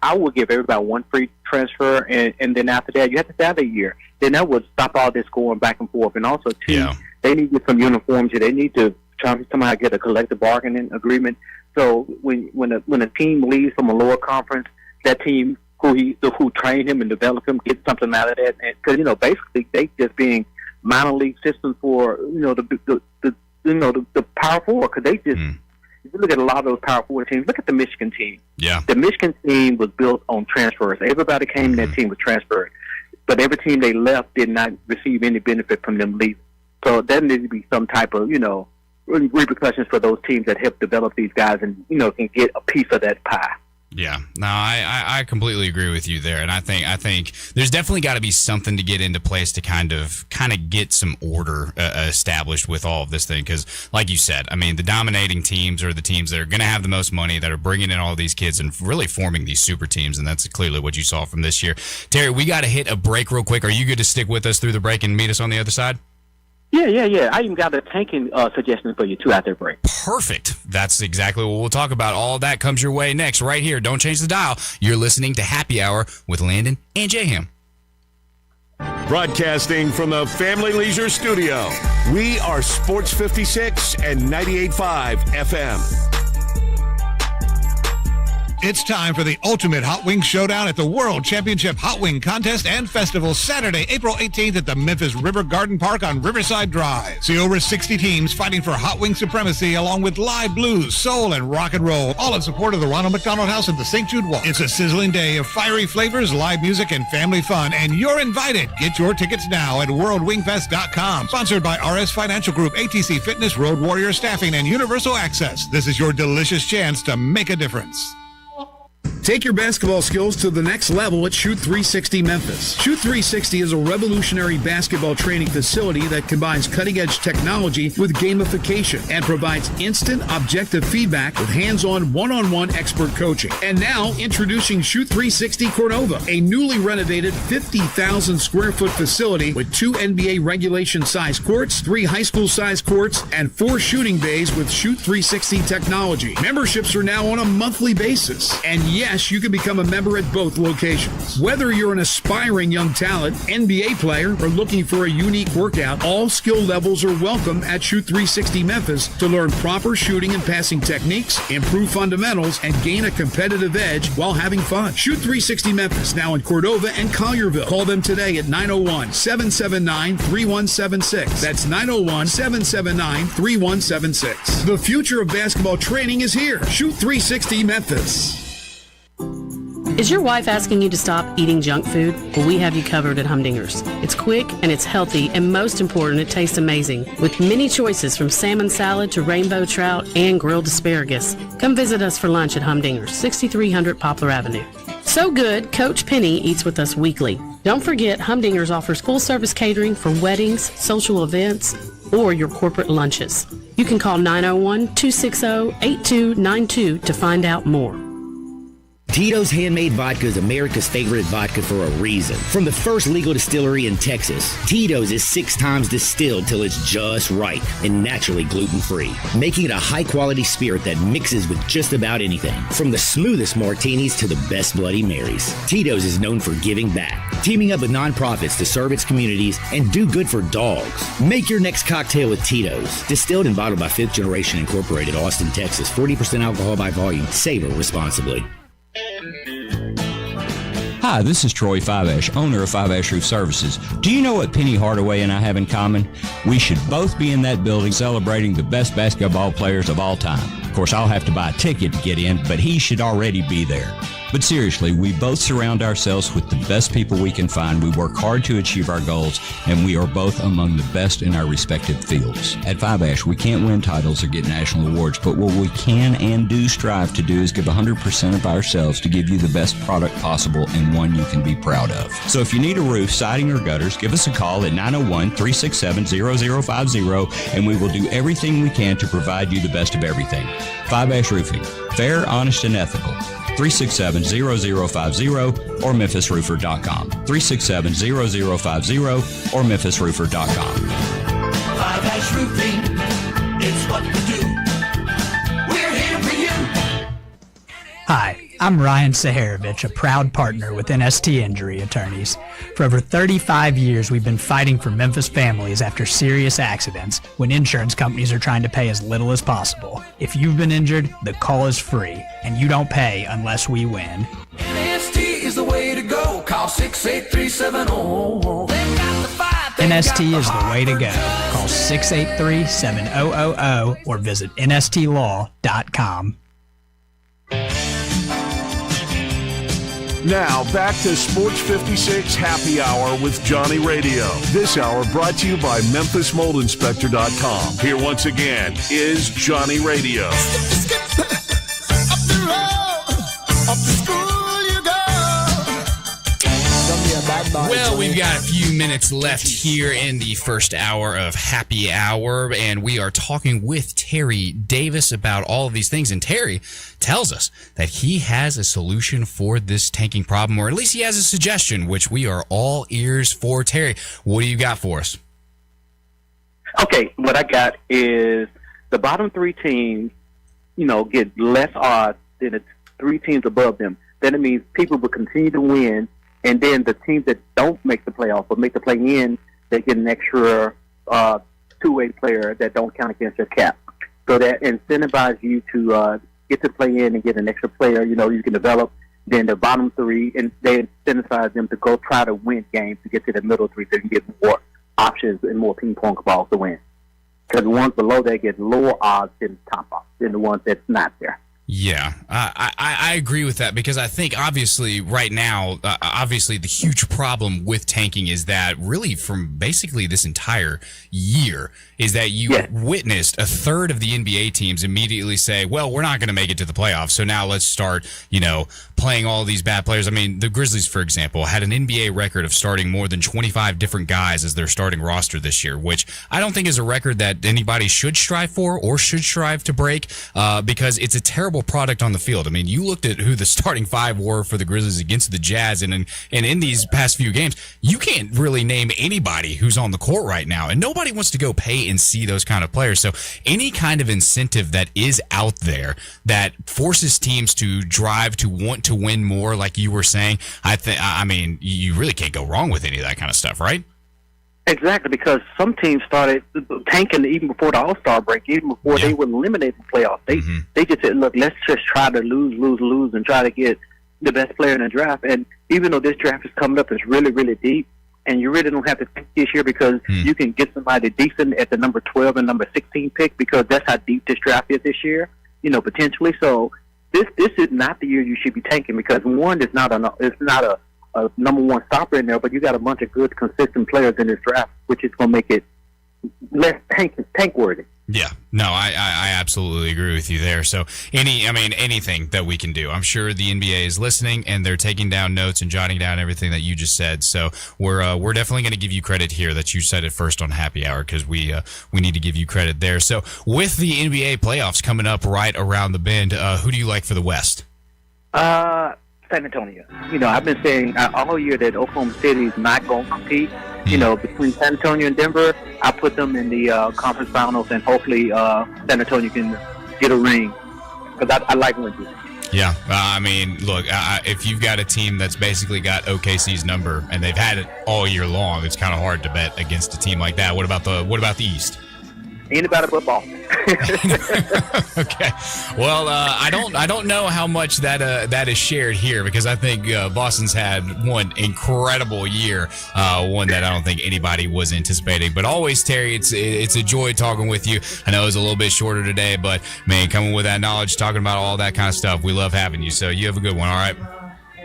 I will give everybody one free transfer, and then after that you have to stay out a year. Then that would stop all this going back and forth. And also, too, they need to get some uniforms. They need to try to somehow get a collective bargaining agreement. So when a team leaves from a lower conference, that team who trained him and developed him gets something out of that. Because, basically they just being minor league system for the Power Four, because they just if you look at a lot of those Power Four teams, look at the Michigan team. Yeah, the Michigan team was built on transfers. Everybody came in that team was transferred, but every team they left did not receive any benefit from them leaving. So there needs to be some type of repercussions for those teams that help develop these guys and can get a piece of that pie. Yeah, no, I completely agree with you there, and I think there's definitely got to be something to get into place to kind of get some order established with all of this thing, because like you said, I mean, the dominating teams are the teams that are going to have the most money, that are bringing in all these kids and really forming these super teams, and that's clearly what you saw from this year. Terry, we got to hit a break real quick. Are you good to stick with us through the break and meet us on the other side? Yeah. I even got a tanking suggestion for you, too, after the break. Perfect. That's exactly what we'll talk about. All of that comes your way next, right here. Don't change the dial. You're listening to Happy Hour with Landon and Jayham. Broadcasting from the Family Leisure Studio, we are Sports 56 and 98.5 FM. It's time for the ultimate Hot Wing Showdown at the World Championship Hot Wing Contest and Festival, Saturday, April 18th at the Memphis River Garden Park on Riverside Drive. See over 60 teams fighting for hot wing supremacy, along with live blues, soul, and rock and roll, all in support of the Ronald McDonald House at the St. Jude Walk. It's a sizzling day of fiery flavors, live music, and family fun, and you're invited. Get your tickets now at worldwingfest.com. Sponsored by RS Financial Group, ATC Fitness, Road Warrior Staffing, and Universal Access. This is your delicious chance to make a difference. Take your basketball skills to the next level at Shoot 360 Memphis. Shoot 360 is a revolutionary basketball training facility that combines cutting-edge technology with gamification and provides instant, objective feedback with hands-on, one-on-one expert coaching. And now, introducing Shoot 360 Cordova, a newly renovated 50,000 square foot facility with 2 NBA regulation-sized courts, 3 high school-sized courts, and 4 shooting bays with Shoot 360 technology. Memberships are now on a monthly basis. And yes, you can become a member at both locations. Whether you're an aspiring young talent, NBA player, or looking for a unique workout, all skill levels are welcome at Shoot 360 Memphis to learn proper shooting and passing techniques, improve fundamentals, and gain a competitive edge while having fun. Shoot 360 Memphis, now in Cordova and Collierville. Call them today at 901-779-3176. That's 901-779-3176. The future of basketball training is here. Shoot 360 Memphis. Is your wife asking you to stop eating junk food? Well, we have you covered at Humdinger's. It's quick and it's healthy, and most important, it tastes amazing. With many choices from salmon salad to rainbow trout and grilled asparagus. Come visit us for lunch at Humdinger's, 6300 Poplar Avenue. So good, Coach Penny eats with us weekly. Don't forget, Humdinger's offers full-service catering for weddings, social events, or your corporate lunches. You can call 901-260-8292 to find out more. Tito's Handmade Vodka is America's favorite vodka for a reason. From the first legal distillery in Texas, Tito's is 6 times distilled till it's just right and naturally gluten-free, making it a high-quality spirit that mixes with just about anything. From the smoothest martinis to the best Bloody Marys, Tito's is known for giving back, teaming up with nonprofits to serve its communities and do good for dogs. Make your next cocktail with Tito's. Distilled and bottled by 5th Generation Incorporated, Austin, Texas. 40% alcohol by volume. Savor responsibly. Hi, this is Troy Fiveash, owner of Fiveash Roof Services. Do you know what Penny Hardaway and I have in common? We should both be in that building celebrating the best basketball players of all time. Of course, I'll have to buy a ticket to get in, but he should already be there. But seriously, we both surround ourselves with the best people we can find. We work hard to achieve our goals, and we are both among the best in our respective fields. At Fiveash, we can't win titles or get national awards, but what we can and do strive to do is give 100% of ourselves to give you the best product possible and one you can be proud of. So if you need a roof, siding, or gutters, give us a call at 901-367-0050, and we will do everything we can to provide you the best of everything. Fiveash Roofing. Fair, honest, and ethical. 367-0050 or memphisroofer.com. 367-0050 or memphisroofer.com. Fiveash Roofing, it's what we do. We're here for you. Hi, I'm Ryan Saharovich, a proud partner with NST Injury Attorneys. For over 35 years, we've been fighting for Memphis families after serious accidents when insurance companies are trying to pay as little as possible. If you've been injured, the call is free, and you don't pay unless we win. NST is the way to go. Call 68370. NST is the way to go. Call 683-7000 or visit nstlaw.com. Now, back to Sports 56 Happy Hour with Johnny Radio. This hour brought to you by MemphisMoldInspector.com. Here once again is Johnny Radio. Well, we've got a few minutes left here in the first hour of Happy Hour, and we are talking with Terry Davis about all of these things. And Terry tells us that he has a solution for this tanking problem, or at least he has a suggestion, which we are all ears for. Terry, what do you got for us? Okay, what I got is the bottom 3 teams, get less odds than the 3 teams above them. Then it means people will continue to win. And then the teams that don't make the playoff but make the play-in, they get an extra two-way player that don't count against your cap. So that incentivizes you to get to play in and get an extra player, you can develop. Then the bottom three, and they incentivize them to go try to win games to get to the middle three so they can get more options and more ping-pong balls to win. Because the ones below that get lower odds than the top odds, than the ones that's not there. Yeah, I agree with that because I think obviously right now, obviously the huge problem with tanking is that really from basically this entire year is that you witnessed a third of the NBA teams immediately say, well, we're not going to make it to the playoffs. So now let's start, playing all these bad players. I mean, the Grizzlies, for example, had an NBA record of starting more than 25 different guys as their starting roster this year, which I don't think is a record that anybody should strive for or should strive to break because it's a terrible product on the field. I mean, you looked at who the starting five were for the Grizzlies against the Jazz, and in these past few games, you can't really name anybody who's on the court right now, and nobody wants to go pay and see those kind of players. So any kind of incentive that is out there that forces teams to drive to want to win more, like you were saying, I mean, you really can't go wrong with any of that kind of stuff, right? Exactly, because some teams started tanking even before the All-Star break, even before they were eliminated from playoffs. They just said, look, let's just try to lose, and try to get the best player in the draft. And even though this draft is coming up, it's really, really deep, and you really don't have to tank this year because you can get somebody decent at the number 12 and number 16 pick because that's how deep this draft is this year, potentially. So this is not the year you should be tanking because, one, it's not a number one stopper in there, but you got a bunch of good, consistent players in this draft, which is going to make it less tank worthy. Yeah, no, I absolutely agree with you there. So anything that we can do, I'm sure the NBA is listening and they're taking down notes and jotting down everything that you just said. So we're definitely going to give you credit here that you said it first on Happy Hour because we need to give you credit there. So with the NBA playoffs coming up right around the bend, who do you like for the West? San Antonio. I've been saying all year that Oklahoma City is not going to compete. Between San Antonio and Denver, I put them in the conference finals, and hopefully San Antonio can get a ring because I like Wentz. Yeah, I mean, look, if you've got a team that's basically got OKC's number and they've had it all year long, it's kind of hard to bet against a team like that. What about the East? Anybody but Boston. Okay. Well, I don't know how much that is shared here because I think Boston's had one incredible year, one that I don't think anybody was anticipating. But always, Terry, it's a joy talking with you. I know it was a little bit shorter today, but man, coming with that knowledge, talking about all that kind of stuff, we love having you. So you have a good one. All right.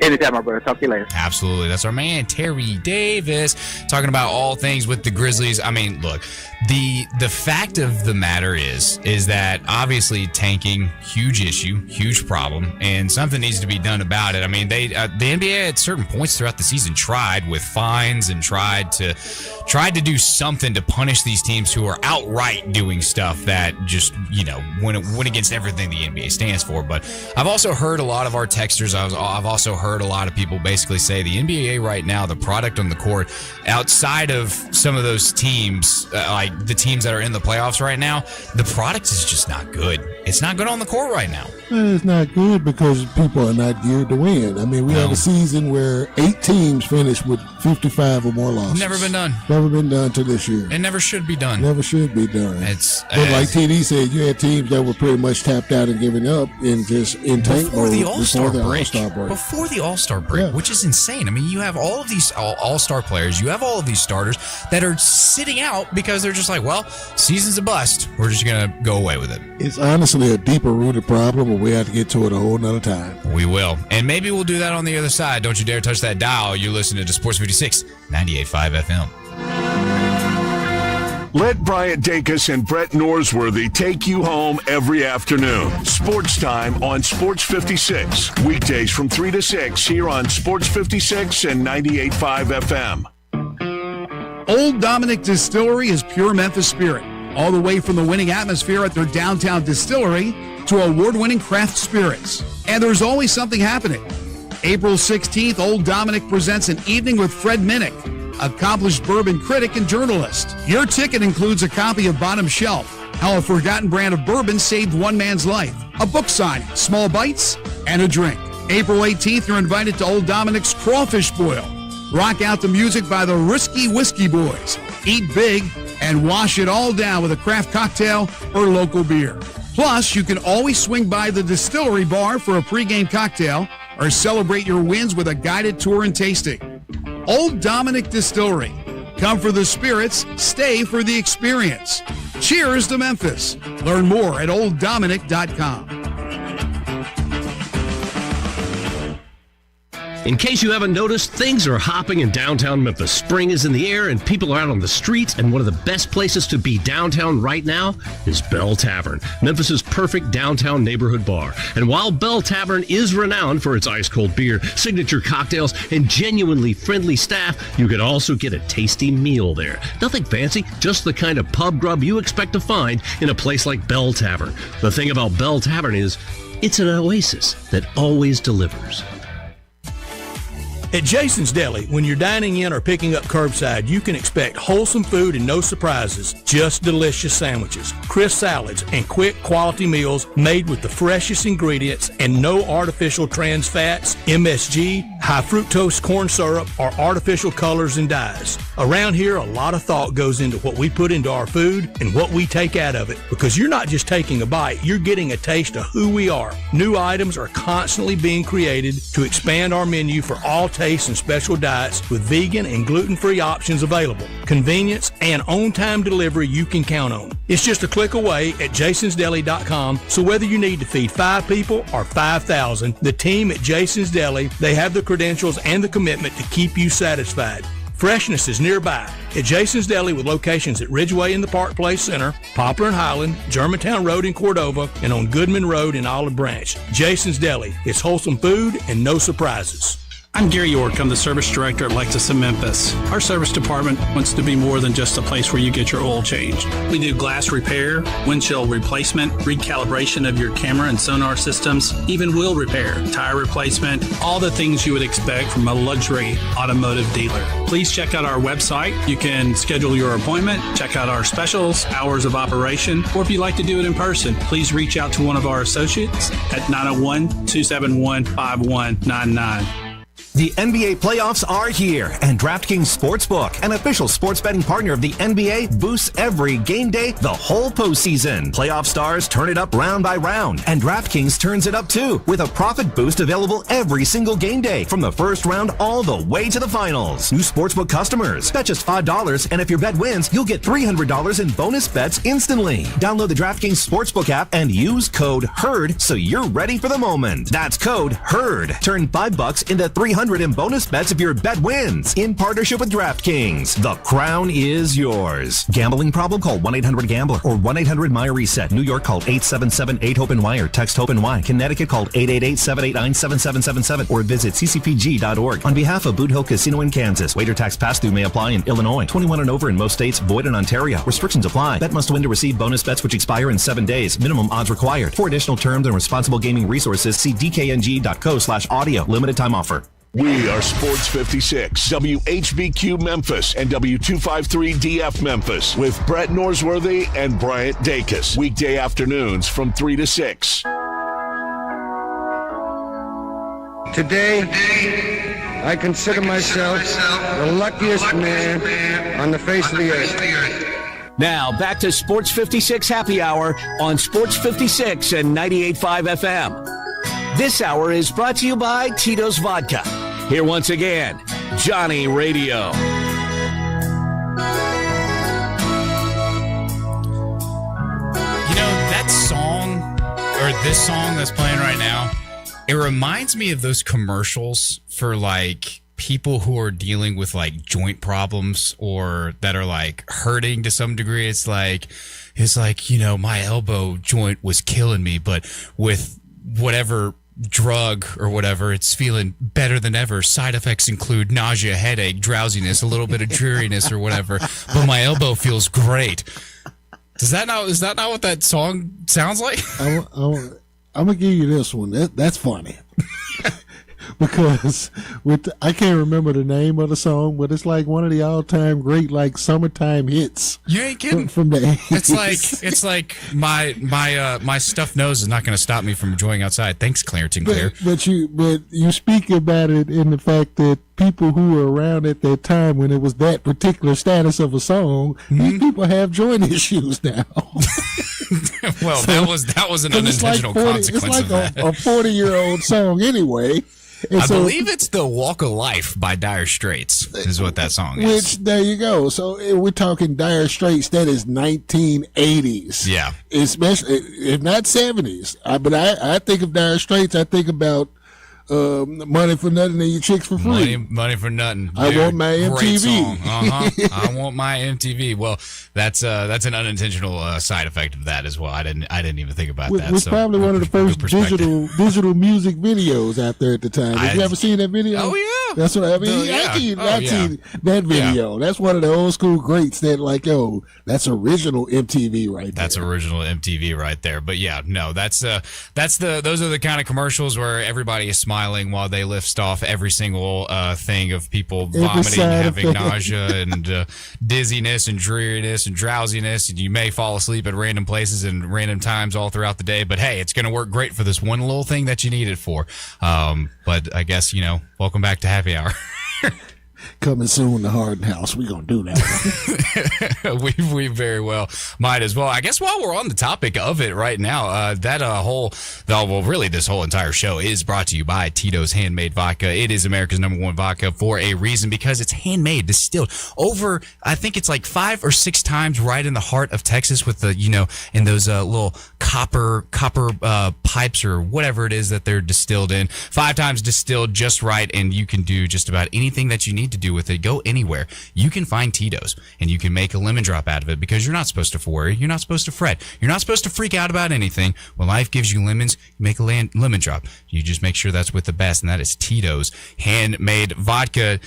Anytime, my brother. Talk to you later. Absolutely. That's our man, Terry Davis, talking about all things with the Grizzlies. I mean, look, the fact of the matter is that obviously tanking, huge issue, huge problem, and something needs to be done about it. I mean, the NBA at certain points throughout the season tried with fines and tried to do something to punish these teams who are outright doing stuff that just, went against everything the NBA stands for. But I've also heard a lot of our texters, I've also heard a lot of people basically say the NBA right now, the product on the court, outside of some of those teams, like the teams that are in the playoffs right now, the product is just not good. It's not good on the court right now. It's not good because people are not geared to win. I mean, we have a season where 8 teams finished with 55 or more losses. Never been done. Never been done to this year. It never should be done. Never should be done. But like TD said, you had teams that were pretty much tapped out and giving up and just in tank mode before the All-Star break. Before the All-Star break, which is insane. I mean, you have all of these All-Star players, you have all of these starters that are sitting out because they're just like, well, season's a bust. We're just going to go away with it. It's honestly a deeper rooted problem, but we have to get to it a whole nother time. We will. And maybe we'll do that on the other side. Don't you dare touch that dial. You're listening to Sports 56, 98.5 FM. Let Bryant Dacus and Brett Norsworthy take you home every afternoon. Sports Time on Sports 56. Weekdays from 3 to 6 here on Sports 56 and 98.5 FM. Old Dominick Distillery is pure Memphis spirit. All the way from the winning atmosphere at their downtown distillery to award-winning craft spirits. And there's always something happening. April 16th, Old Dominick presents an evening with Fred Minnick, accomplished bourbon critic and journalist. Your ticket includes a copy of Bottom Shelf, How a Forgotten Brand of Bourbon Saved One Man's Life, a book signing, small bites, and a drink. April 18th, you're invited to Old Dominick's Crawfish Boil. Rock out the music by the Risky Whiskey Boys. Eat big and wash it all down with a craft cocktail or local beer. Plus, you can always swing by the Distillery Bar for a pregame cocktail or celebrate your wins with a guided tour and tasting. Old Dominick Distillery. Come for the spirits, stay for the experience. Cheers to Memphis. Learn more at OldDominick.com. In case you haven't noticed, things are hopping in downtown Memphis. Spring is in the air and people are out on the streets, and one of the best places to be downtown right now is Bell Tavern, Memphis's perfect downtown neighborhood bar. And while Bell Tavern is renowned for its ice-cold beer, signature cocktails, and genuinely friendly staff, you can also get a tasty meal there. Nothing fancy, just the kind of pub grub you expect to find in a place like Bell Tavern. The thing about Bell Tavern is, it's an oasis that always delivers. At Jason's Deli, when you're dining in or picking up curbside, you can expect wholesome food and no surprises, just delicious sandwiches, crisp salads, and quick quality meals made with the freshest ingredients and no artificial trans fats, MSG, high fructose corn syrup, or artificial colors and dyes. Around here, a lot of thought goes into what we put into our food and what we take out of it, because you're not just taking a bite, you're getting a taste of who we are. New items are constantly being created to expand our menu for all tastes and special diets with vegan and gluten-free options available. Convenience and on-time delivery you can count on. It's just a click away at jasonsdeli.com, so whether you need to feed 5 people or 5,000, the team at Jason's Deli, they have the credentials and the commitment to keep you satisfied. Freshness is nearby at Jason's Deli with locations at Ridgeway in the Park Place Center, Poplar and Highland, Germantown Road in Cordova, and on Goodman Road in Olive Branch. Jason's Deli. It's wholesome food and no surprises. I'm Gary York. I'm the service director at Lexus in Memphis. Our service department wants to be more than just a place where you get your oil changed. We do glass repair, windshield replacement, recalibration of your camera and sonar systems, even wheel repair, tire replacement, all the things you would expect from a luxury automotive dealer. Please check out our website. You can schedule your appointment, check out our specials, hours of operation, or if you'd like to do it in person, please reach out to one of our associates at 901-271-5199. The NBA playoffs are here, and DraftKings Sportsbook, an official sports betting partner of the NBA, boosts every game day the whole postseason. Playoff stars turn it up round by round, and DraftKings turns it up too, with a profit boost available every single game day from the first round all the way to the finals. New Sportsbook customers, bet just $5, and if your bet wins, you'll get $300 in bonus bets instantly. Download the DraftKings Sportsbook app and use code HERD so you're ready for the moment. That's code HERD. Turn $5 into $300 in bonus bets if your bet wins. In partnership with DraftKings, the crown is yours. Gambling problem? Call 1-800-GAMBLER or 1-800-MY-RESET. New York, called 877-8-HOPE-NY or text HOPE-NY. Connecticut, called 888-789-7777 or visit ccpg.org. On behalf of Boot Hill Casino in Kansas, wager tax pass-through may apply in Illinois. 21 and over in most states, void in Ontario. Restrictions apply. Bet must win to receive bonus bets which expire in 7 days. Minimum odds required. For additional terms and responsible gaming resources, see dkng.co/audio. Limited time offer. We are Sports 56, WHBQ Memphis, and W253DF Memphis with Brett Norsworthy and Bryant Dacus. Weekday afternoons from 3 to 6. Today, I consider myself the luckiest man on the face of the earth. Now, back to Sports 56 Happy Hour on Sports 56 and 98.5 FM. This hour is brought to you by Tito's Vodka. Here once again, Johnny Radio. You know, that song, or this song that's playing right now, it reminds me of those commercials for like people who are dealing with like joint problems or that are like hurting to some degree. It's like, you know, my elbow joint was killing me, but with whatever drug or whatever, it's feeling better than ever. Side effects include nausea, headache, drowsiness, a little bit of dreariness or whatever, but my elbow feels great. Is that not what that song sounds like? I'm gonna give you this one. That's funny. Because I can't remember the name of the song, but it's like one of the all-time great like summertime hits. You ain't kidding. From the 80s. It's like my stuffed nose is not going to stop me from enjoying outside. Thanks, Clarence and Claire. But you speak about it in the fact that people who were around at that time when it was that particular status of a song, these people have joint issues now. Well, that was an unintentional consequence it's like of that. a 40-year-old song anyway. And I so, believe it's the Walk of Life by Dire Straits is what that song is. which, there you go. So we're talking Dire Straits. That is 1980s. Yeah. Especially, if not 70s. But I think of Dire Straits, I think about Money for Nothing and Your Chicks for Free. Money for Nothing. I Want My Great MTV. song. I Want My MTV. Well, that's an unintentional side effect of that as well. I didn't even think about that. Was So, probably one of the first digital music videos out there at the time. Have you ever seen that video? Oh yeah, that's what I mean. I've seen that video. Yeah. That's one of the old school greats that that's original MTV right there. That's original MTV right there. But yeah, no, those are the kind of commercials where everybody is smiling while they list off every single thing of people vomiting, having nausea and dizziness and dreariness and drowsiness, and you may fall asleep at random places and random times all throughout the day. But hey, it's going to work great for this one little thing that you need it for. But I guess welcome back to Happy Hour. Coming soon to Harden House. We're going to do that. we very well might as well. I guess while we're on the topic of it right now, really this whole entire show is brought to you by Tito's Handmade Vodka. It is America's #1 vodka for a reason, because it's handmade, distilled over, I think it's like 5 or 6 times right in the heart of Texas with the, in those little copper pipes or whatever it is that they're distilled in. 5 times distilled just right, and you can do just about anything that you need to do with it. Go anywhere. You can find Tito's and you can make a lemon drop out of it, because you're not supposed to worry. You're not supposed to fret. You're not supposed to freak out about anything. When life gives you lemons, you make a lemon drop. You just make sure that's with the best, and that is Tito's Handmade Vodka.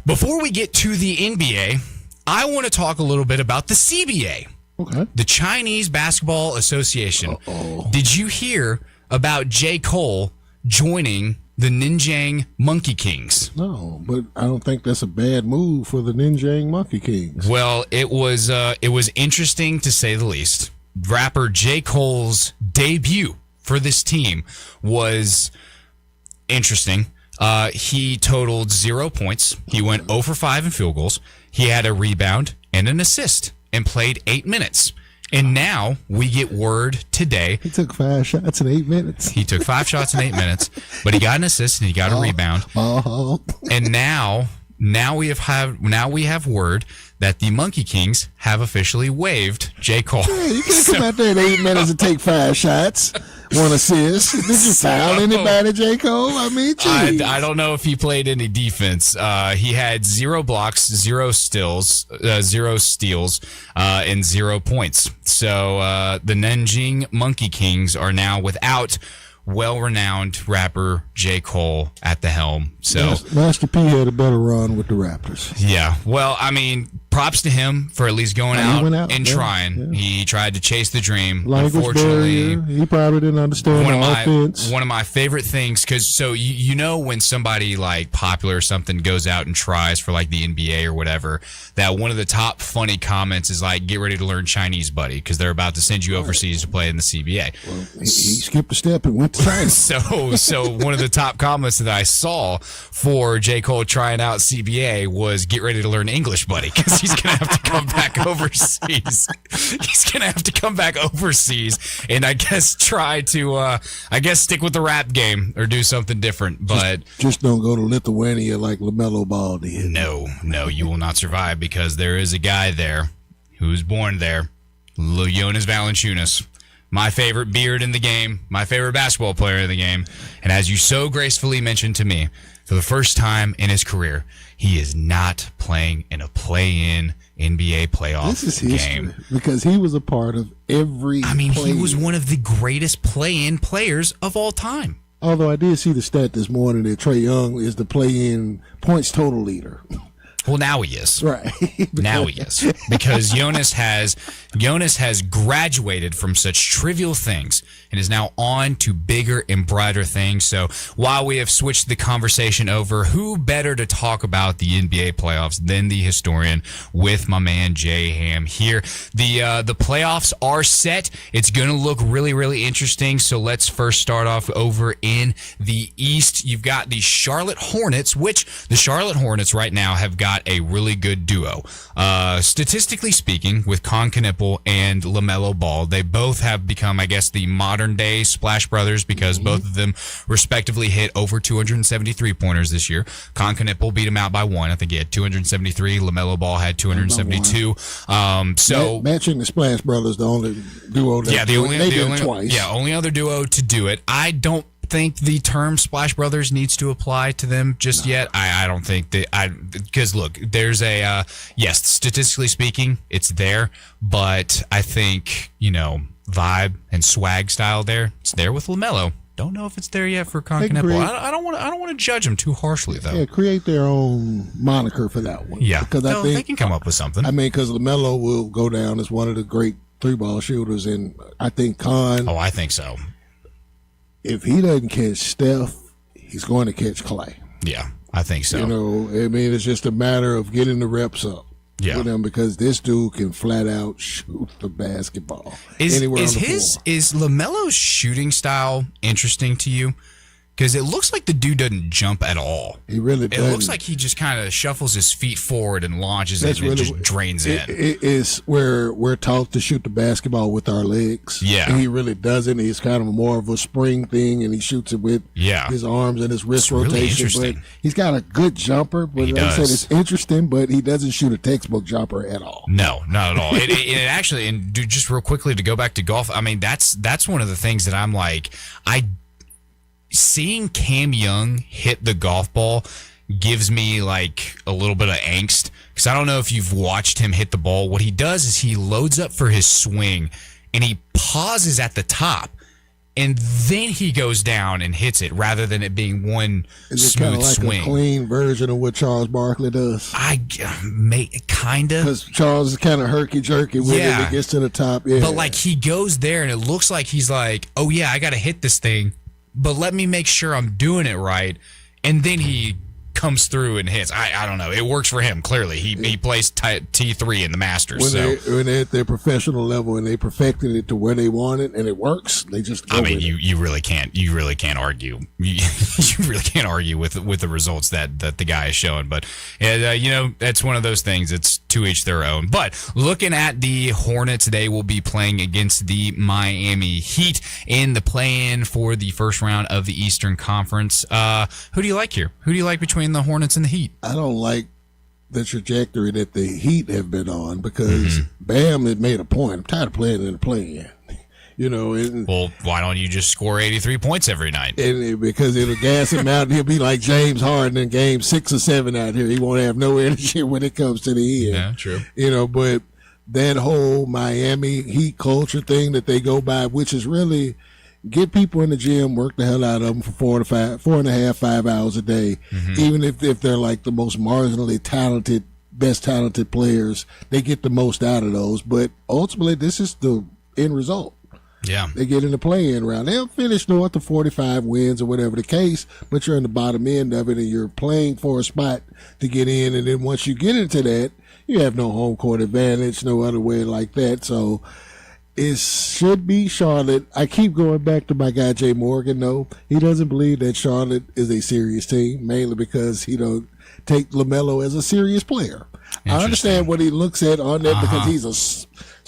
Before we get to the NBA, I want to talk a little bit about the CBA. Okay. The Chinese Basketball Association. Did you hear about J. Cole joining the Ninjang Monkey Kings? No, but I don't think that's a bad move for the Ninjang Monkey Kings. Well, it was interesting to say the least. Rapper J. Cole's debut for this team was interesting. He totaled 0 points. He went 0 for 5 in field goals. He had a rebound and an assist and played 8 minutes. And now we get word today. He took 5 shots in 8 minutes. He took 5 shots in 8 minutes, but he got an assist and he got a rebound. And now we have word that the Monkey Kings have officially waived J. Cole. Yeah, you can't come out there in 8 minutes and take 5 shots, 1 assist. Did you foul anybody, J. Cole? I mean, geez. I don't know if he played any defense. He had 0 blocks, 0 steals, 0 steals, and 0 points. So the Nanjing Monkey Kings are now without well-renowned rapper J. Cole at the helm. So Master P had a better run with the Raptors. Yeah. Well, I mean, props to him for at least going out and Yeah. trying. He tried to chase the dream. Language Unfortunately, barrier. He probably didn't understand offense. one of my favorite things, because you know when somebody like popular or something goes out and tries for like the NBA or whatever, that one of the top funny comments is like, "Get ready to learn Chinese, buddy," because they're about to send you overseas to play in the CBA. Well, he skipped a step and went to China. So one of the top comments that I saw for J. Cole trying out CBA was, "Get ready to learn English, buddy," because he's going to have to come back overseas. He's going to have to come back overseas and I guess try to, stick with the rap game or do something different. But just don't go to Lithuania like LaMelo Ball did. No, you will not survive, because there is a guy there who was born there, Jonas Valanciunas. My favorite beard in the game, my favorite basketball player in the game. And as you so gracefully mentioned to me, for the first time in his career, he is not playing in a play-in NBA playoff This is history, game. because he was a part of every He was one of the greatest play-in players of all time. Although I did see the stat this morning that Trae Young is the play-in points total leader. Well, now he is. Right. Now he is. Because Jonas has graduated from such trivial things and is now on to bigger and brighter things. So while we have switched the conversation over, who better to talk about the NBA playoffs than the historian with my man Jay Ham here. The playoffs are set. It's going to look really, really interesting. So let's first start off over in the East. You've got the Charlotte Hornets, which the Charlotte Hornets right now have got got a really good duo. Statistically speaking, with Con Knippel and LaMelo Ball, they both have become, I guess, the modern-day Splash Brothers because both of them respectively hit over 273 pointers this year. Con Knippel beat him out by one. I think he had 273. LaMelo Ball had 272. Matching the Splash Brothers, the only duo that they did it twice. Yeah, only other duo to do it. I don't think the term Splash Brothers needs to apply to them just yet. I don't think that because look, there's a yes, statistically speaking, it's there, but I think, vibe and swag style there, it's there with LaMelo. Don't know if it's there yet for Con Knippel. I don't want to judge them too harshly though. Yeah, create their own moniker for that one. Yeah, because I think they can come up with something. I mean, because LaMelo will go down as one of the great 3-ball shooters, and I think Con. Oh, I think so. If he doesn't catch Steph, he's going to catch Clay. Yeah, I think so. I mean, it's just a matter of getting the reps up. Yeah, with him, because this dude can flat out shoot the basketball anywhere on the floor. Is LaMelo's shooting style interesting to you? Because it looks like the dude doesn't jump at all. He really doesn't. It looks like he just kind of shuffles his feet forward and launches it and just drains in. It is where we're taught to shoot the basketball with our legs. Yeah. And he really doesn't. He's kind of more of a spring thing, and he shoots it with his arms and his wrist rotation. Really but he's got a good jumper. But like I said, it's interesting, but he doesn't shoot a textbook jumper at all. No, not at all. it actually, and dude, just real quickly to go back to golf, I mean, that's one of the things that I'm like, seeing Cam Young hit the golf ball gives me like a little bit of angst because I don't know if you've watched him hit the ball. What he does is he loads up for his swing and he pauses at the top and then he goes down and hits it rather than it being one smooth swing. A clean version of what Charles Barkley does. Kind of. Because Charles is kind of herky-jerky with it. He gets to the top. Yeah. But like he goes there and it looks like he's like, oh yeah, I got to hit this thing. But let me make sure I'm doing it right. And then he comes through and hits. I don't know. It works for him, clearly. He plays T3 in the Masters. When they're at their professional level and they perfected it to where they want it and it works, they just go with it. You really can't argue. You really can't argue with the results that the guy is showing. But, that's one of those things. It's to each their own. But looking at the Hornets, they will be playing against the Miami Heat in the play-in for the first round of the Eastern Conference. Who do you like here? Who do you like between the Hornets and the Heat? I don't like the trajectory that the Heat have been on because Bam had made a point. I'm tired of playing in the play-in. Well, why don't you just score 83 points every night? And because it'll gas him out, and he'll be like James Harden in game 6 or 7 out here. He won't have no energy when it comes to the end. Yeah, true. But that whole Miami Heat culture thing that they go by, which is really get people in the gym, work the hell out of them for 5 hours a day, even if they're like the most marginally talented, best talented players, they get the most out of those. But ultimately, this is the end result. Yeah. They get in the play-in round. They'll finish north of 45 wins or whatever the case, but you're in the bottom end of it and you're playing for a spot to get in. And then once you get into that, you have no home court advantage, no other way like that. So it should be Charlotte. I keep going back to my guy, Jay Morgan, though. He doesn't believe that Charlotte is a serious team, mainly because he don't take LaMelo as a serious player. I understand what he looks at on that because he's a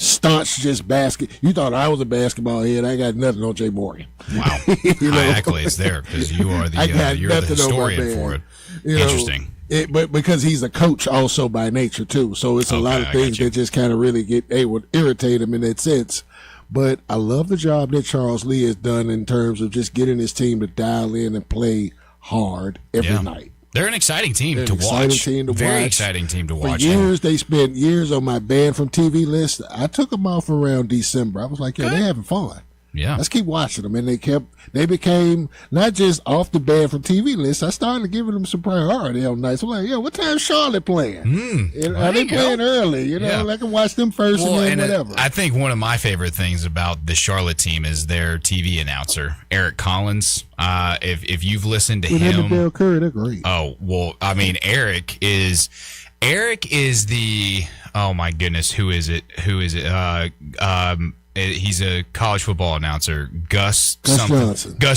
staunch just basket. You thought I was a basketball head. I got nothing on Jay Morgan. Wow. High accolades there because you are you're the historian for it. Interesting. But because he's a coach also by nature too, so it's a lot of things that just kind of really would irritate him in that sense. But I love the job that Charles Lee has done in terms of just getting his team to dial in and play hard every night. They're an exciting team to watch. Very exciting team to watch. For years, they spent years on my banned from TV list. I took them off around December. I was like, they're having fun. Yeah. Let's keep watching them. And they became not just off the banned from TV list. I started giving them some priority on nights. I'm like, what time's Charlotte playing? Are they playing early? I can watch them first and then whatever. I think one of my favorite things about the Charlotte team is their TV announcer, Eric Collins. If you've listened to him. And Bill Curry, they're great. Oh, well, I mean, Eric is the, oh my goodness, who is it? He's a college football announcer, Gus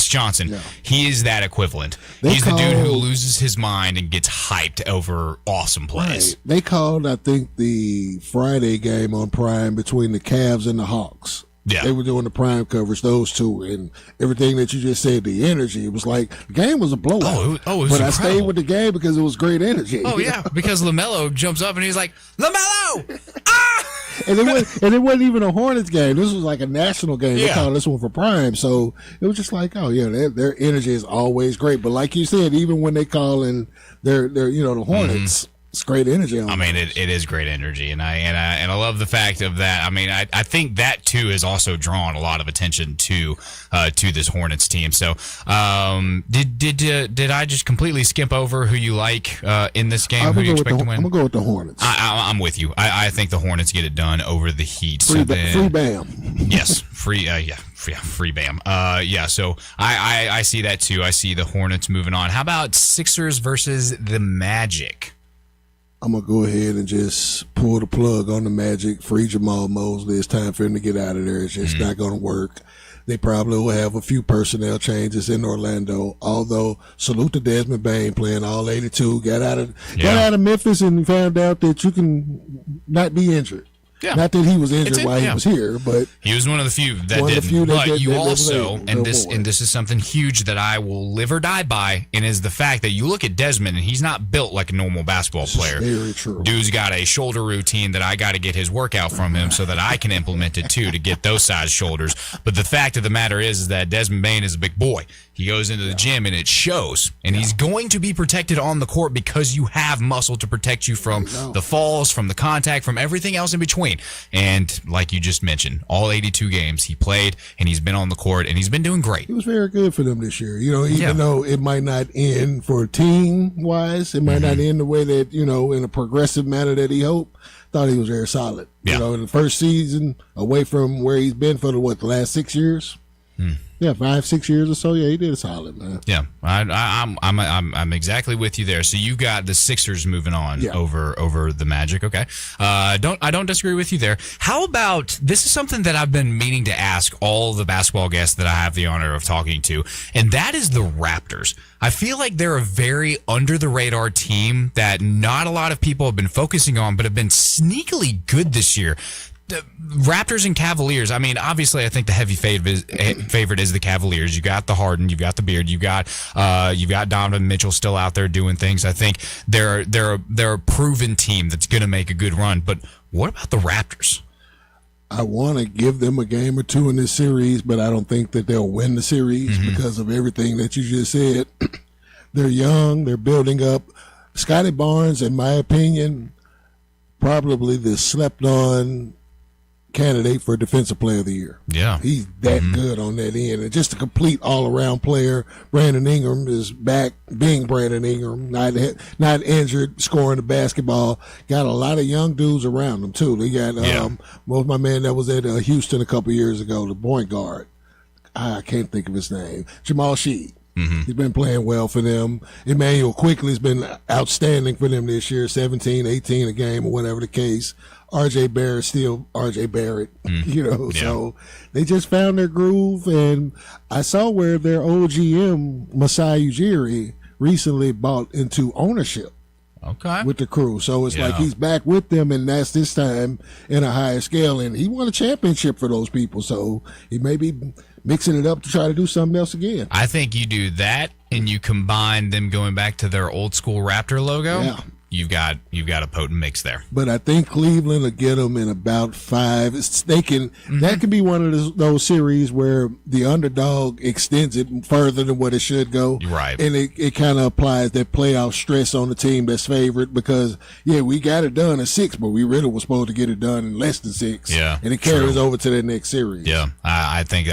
Johnson. Yeah. He is that equivalent. He's the dude who loses his mind and gets hyped over awesome plays. Right. They called, I think, the Friday game on Prime between the Cavs and the Hawks. Yeah. They were doing the Prime coverage, those two, and everything that you just said, the energy. It was like, the game was a blowout. Oh, it was but incredible. I stayed with the game because it was great energy. Oh, yeah, because LaMelo jumps up and he's like, LaMelo! And it wasn't even a Hornets game. This was like a national game. They called this one for Prime. So it was just like, oh, yeah, their energy is always great. But like you said, even when they call in their the Hornets, it's great energy. I mean, it is great energy, and I love the fact of that. I mean, I think that too has also drawn a lot of attention to this Hornets team. So, did I just completely skip over who you like in this game? Who you expect to win? I'm gonna go with the Hornets. I'm with you. I think the Hornets get it done over the Heat. Free Bam. Yes, free Bam. So I see that too. I see the Hornets moving on. How about Sixers versus the Magic? I'm going to go ahead and just pull the plug on the Magic, free Jamal Mosley. It's time for him to get out of there. It's just not going to work. They probably will have a few personnel changes in Orlando, although salute to Desmond Bain playing all 82. Got out of Memphis and found out that you can not be injured. Yeah. Not that he was injured while he was here, but he was one of the few that didn't. But you also, and this is something huge that I will live or die by, and is the fact that you look at Desmond and he's not built like a normal basketball player. Very true. Dude's got a shoulder routine that I got to get his workout from him so that I can implement it too to get those size shoulders. But the fact of the matter is that Desmond Bain is a big boy. He goes into the gym and it shows, and he's going to be protected on the court because you have muscle to protect you from the falls, from the contact, from everything else in between. And like you just mentioned, all 82 games he played, and he's been on the court, and he's been doing great. He was very good for them this year. Even though it might not end for team-wise, it might not end the way that, in a progressive manner that he hoped, thought he was very solid. Yeah. In the first season, away from where he's been for the last 6 years? Yeah, 5-6 years or so. Yeah, he did solid, man. Yeah, I'm exactly with you there. So you got the Sixers moving on over the Magic. Okay, I don't disagree with you there. How about this? Is something that I've been meaning to ask all the basketball guests that I have the honor of talking to, and that is the Raptors. I feel like they're a very under the radar team that not a lot of people have been focusing on, but have been sneakily good this year. The Raptors and Cavaliers. I mean, obviously, I think the heavy favorite is the Cavaliers. You got the Harden, you've got the Beard, you've got Donovan Mitchell still out there doing things. I think they're a proven team that's going to make a good run. But what about the Raptors? I want to give them a game or two in this series, but I don't think that they'll win the series because of everything that you just said. They're young, they're building up. Scotty Barnes, in my opinion, probably the slept-on candidate for Defensive Player of the Year. Yeah. He's that good on that end. And just a complete all-around player. Brandon Ingram is back being Brandon Ingram, not injured, scoring the basketball. Got a lot of young dudes around him, too. They got my man that was at Houston a couple years ago, the point guard. I can't think of his name. Jamal Sheed. He's been playing well for them. Emmanuel Quickly's been outstanding for them this year, 17, 18 a game or whatever the case. R.J. Barrett still R.J. Barrett, so they just found their groove. And I saw where their old GM, Masai Ujiri, recently bought into ownership. Okay. With the crew. So it's like he's back with them, and that's this time in a higher scale. And he won a championship for those people. So he may be mixing it up to try to do something else again. I think you do that, and you combine them going back to their old school Raptor logo. Yeah. You've got a potent mix there. But I think Cleveland will get them in about 5. They can. That could be one of those series where the underdog extends it further than what it should go. Right. And it kind of applies that playoff stress on the team that's favored because, we got it done in 6, but we really were supposed to get it done in less than 6. Yeah. And it carries over to the next series. Yeah. I think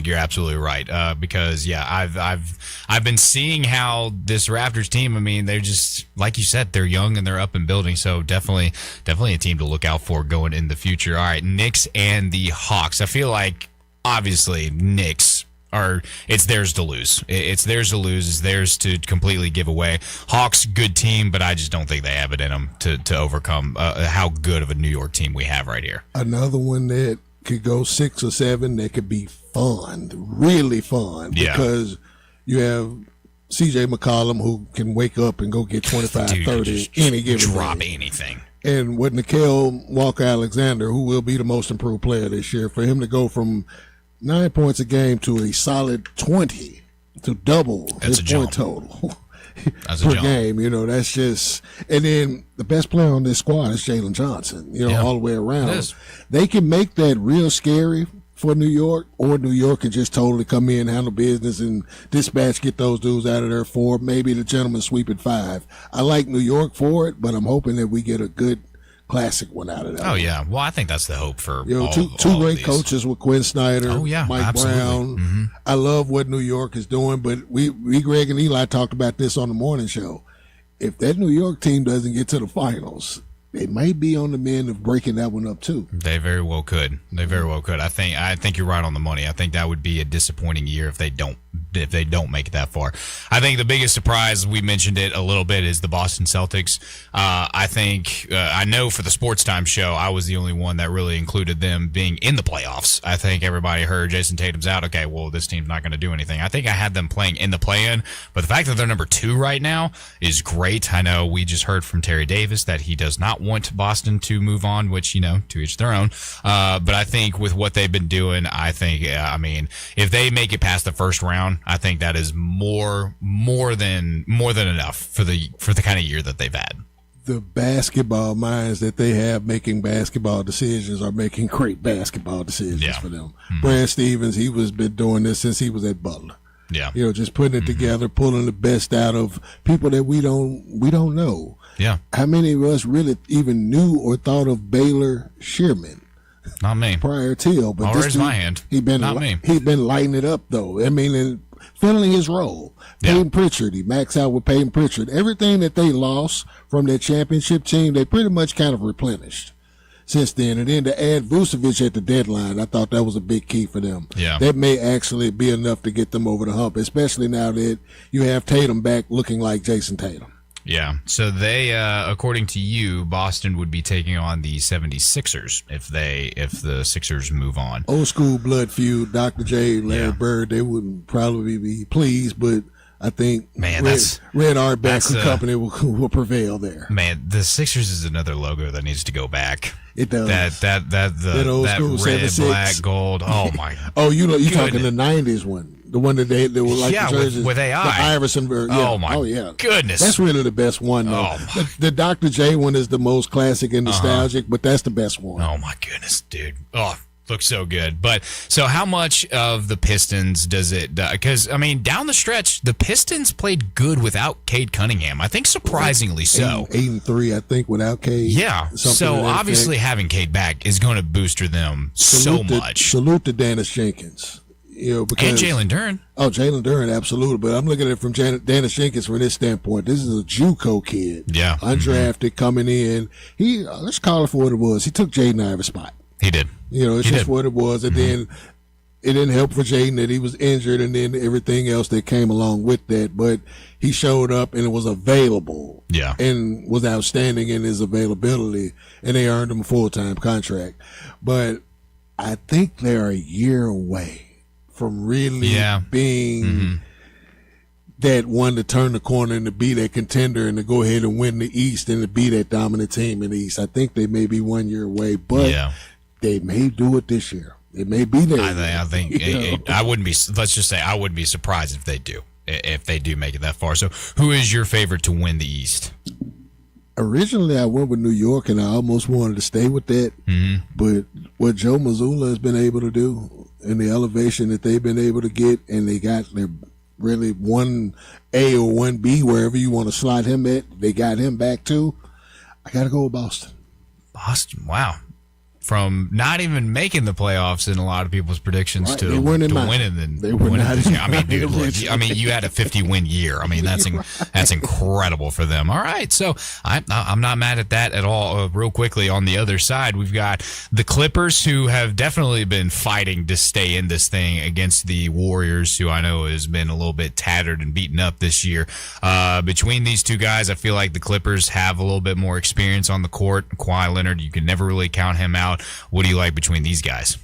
you're absolutely right. Because I've been seeing how this Raptors team, I mean, they're just, like you said, they're young and they're up and building, so definitely a team to look out for going in the future. All right, Knicks and the Hawks. I feel like obviously Knicks it's theirs to lose. It's theirs to lose. It's theirs to completely give away. Hawks, good team, but I just don't think they have it in them to overcome how good of a New York team we have right here. Another one that could go 6 or 7 that could be fun, really fun, because you have C.J. McCollum who can wake up and go get 25, 30 any given drop day. anything. And with Nickeil Walker-Alexander, who will be the most improved player this year, for him to go from 9 points a game to a solid 20 to double his point total per game, that's just. And then the best player on this squad is Jalen Johnson, all the way around. They can make that real scary for New York, or New York can just totally come in, handle business, and dispatch, get those dudes out of there 4, maybe the gentleman sweep at 5. I like New York for it, but I'm hoping that we get a good classic one out of that. Oh, yeah. Well, I think that's the hope for two great coaches with Quinn Snyder, Mike absolutely. Brown. Mm-hmm. I love what New York is doing, but we Greg and Eli talked about this on the morning show. If that New York team doesn't get to the finals, they might be on the mend of breaking that one up too. They very well could. I think you're right on the money. I think that would be a disappointing year if they don't make it that far. I think the biggest surprise, we mentioned it a little bit, is the Boston Celtics. I know for the Sports Time show, I was the only one that really included them being in the playoffs. I think everybody heard Jason Tatum's out. Okay, well, this team's not going to do anything. I think I had them playing in the play-in, but the fact that they're number 2 right now is great. I know we just heard from Terry Davis that he does not want Boston to move on, which, to each their own. But I think with what they've been doing, if they make it past the first round, I think that is more than enough for the kind of year that they've had. The basketball minds that they have making basketball decisions are making great basketball decisions for them. Mm-hmm. Brad Stevens, he was been doing this since he was at Butler. Yeah, just putting it together, pulling the best out of people that we don't know. Yeah, how many of us really even knew or thought of Baylor Shearman? Not me. Prior to, but I'll raise my hand. He'd been lighting it up though. And filling his role. Peyton Pritchard, he maxed out with Peyton Pritchard. Everything that they lost from their championship team, they pretty much kind of replenished since then. And then to add Vucevic at the deadline, I thought that was a big key for them. Yeah. That may actually be enough to get them over the hump, especially now that you have Tatum back looking like Jason Tatum. Yeah. So they, according to you, Boston would be taking on the 76ers if the Sixers move on. Old school blood feud, Dr. J, Larry Bird, they wouldn't probably be pleased, but I think Red Auerbach and company will prevail there. Man, the Sixers is another logo that needs to go back. It does. That old school red, 76. black, gold. Oh my. Oh, you talking the 90s one. The one that they were like the jerseys, with AI. The Iverson version. Oh my goodness. That's really the best one though. The Dr. J one is the most classic and nostalgic, but that's the best one. Oh my goodness, dude. Oh, looks so good. But so how much of the Pistons does it, because down the stretch the Pistons played good without Cade Cunningham. I think surprisingly so. 8-3 I think without Cade. Yeah. So obviously having Cade back is going to booster them so much. Salute to Dennis Jenkins. Because, and Jalen Duren. Oh, Jalen Duren, absolutely. But I'm looking at it from Dennis Jenkins from this standpoint. This is a JUCO kid. Yeah. Undrafted, coming in. He, let's call it for what it was. He took Jaden Ivey's spot. He did. It's just what it was. And then it didn't help for Jaden that he was injured and then everything else that came along with that. But he showed up and it was available. Yeah. And was outstanding in his availability. And they earned him a full-time contract. But I think they're a year away from really being that one to turn the corner and to be that contender and to go ahead and win the East and to be that dominant team in the East. I think they may be 1 year away, but they may do it this year. It may be there. I think I wouldn't be. Let's just say I wouldn't be surprised if they do make it that far. So, who is your favorite to win the East? Originally, I went with New York, and I almost wanted to stay with that. Mm-hmm. But what Joe Mazzulla has been able to do and the elevation that they've been able to get, and they got their really 1A or 1B, wherever you want to slot him at, they got him back too. I got to go with Boston. Boston, wow. From not even making the playoffs in a lot of people's predictions to winning. They were not. Dude, look, you had a 50-win year. That's incredible for them. All right, so I'm not mad at that at all. Real quickly, on the other side, we've got the Clippers, who have definitely been fighting to stay in this thing against the Warriors, who I know has been a little bit tattered and beaten up this year. Between these two guys, I feel like the Clippers have a little bit more experience on the court. Kawhi Leonard, you can never really count him out. What do you like between these guys?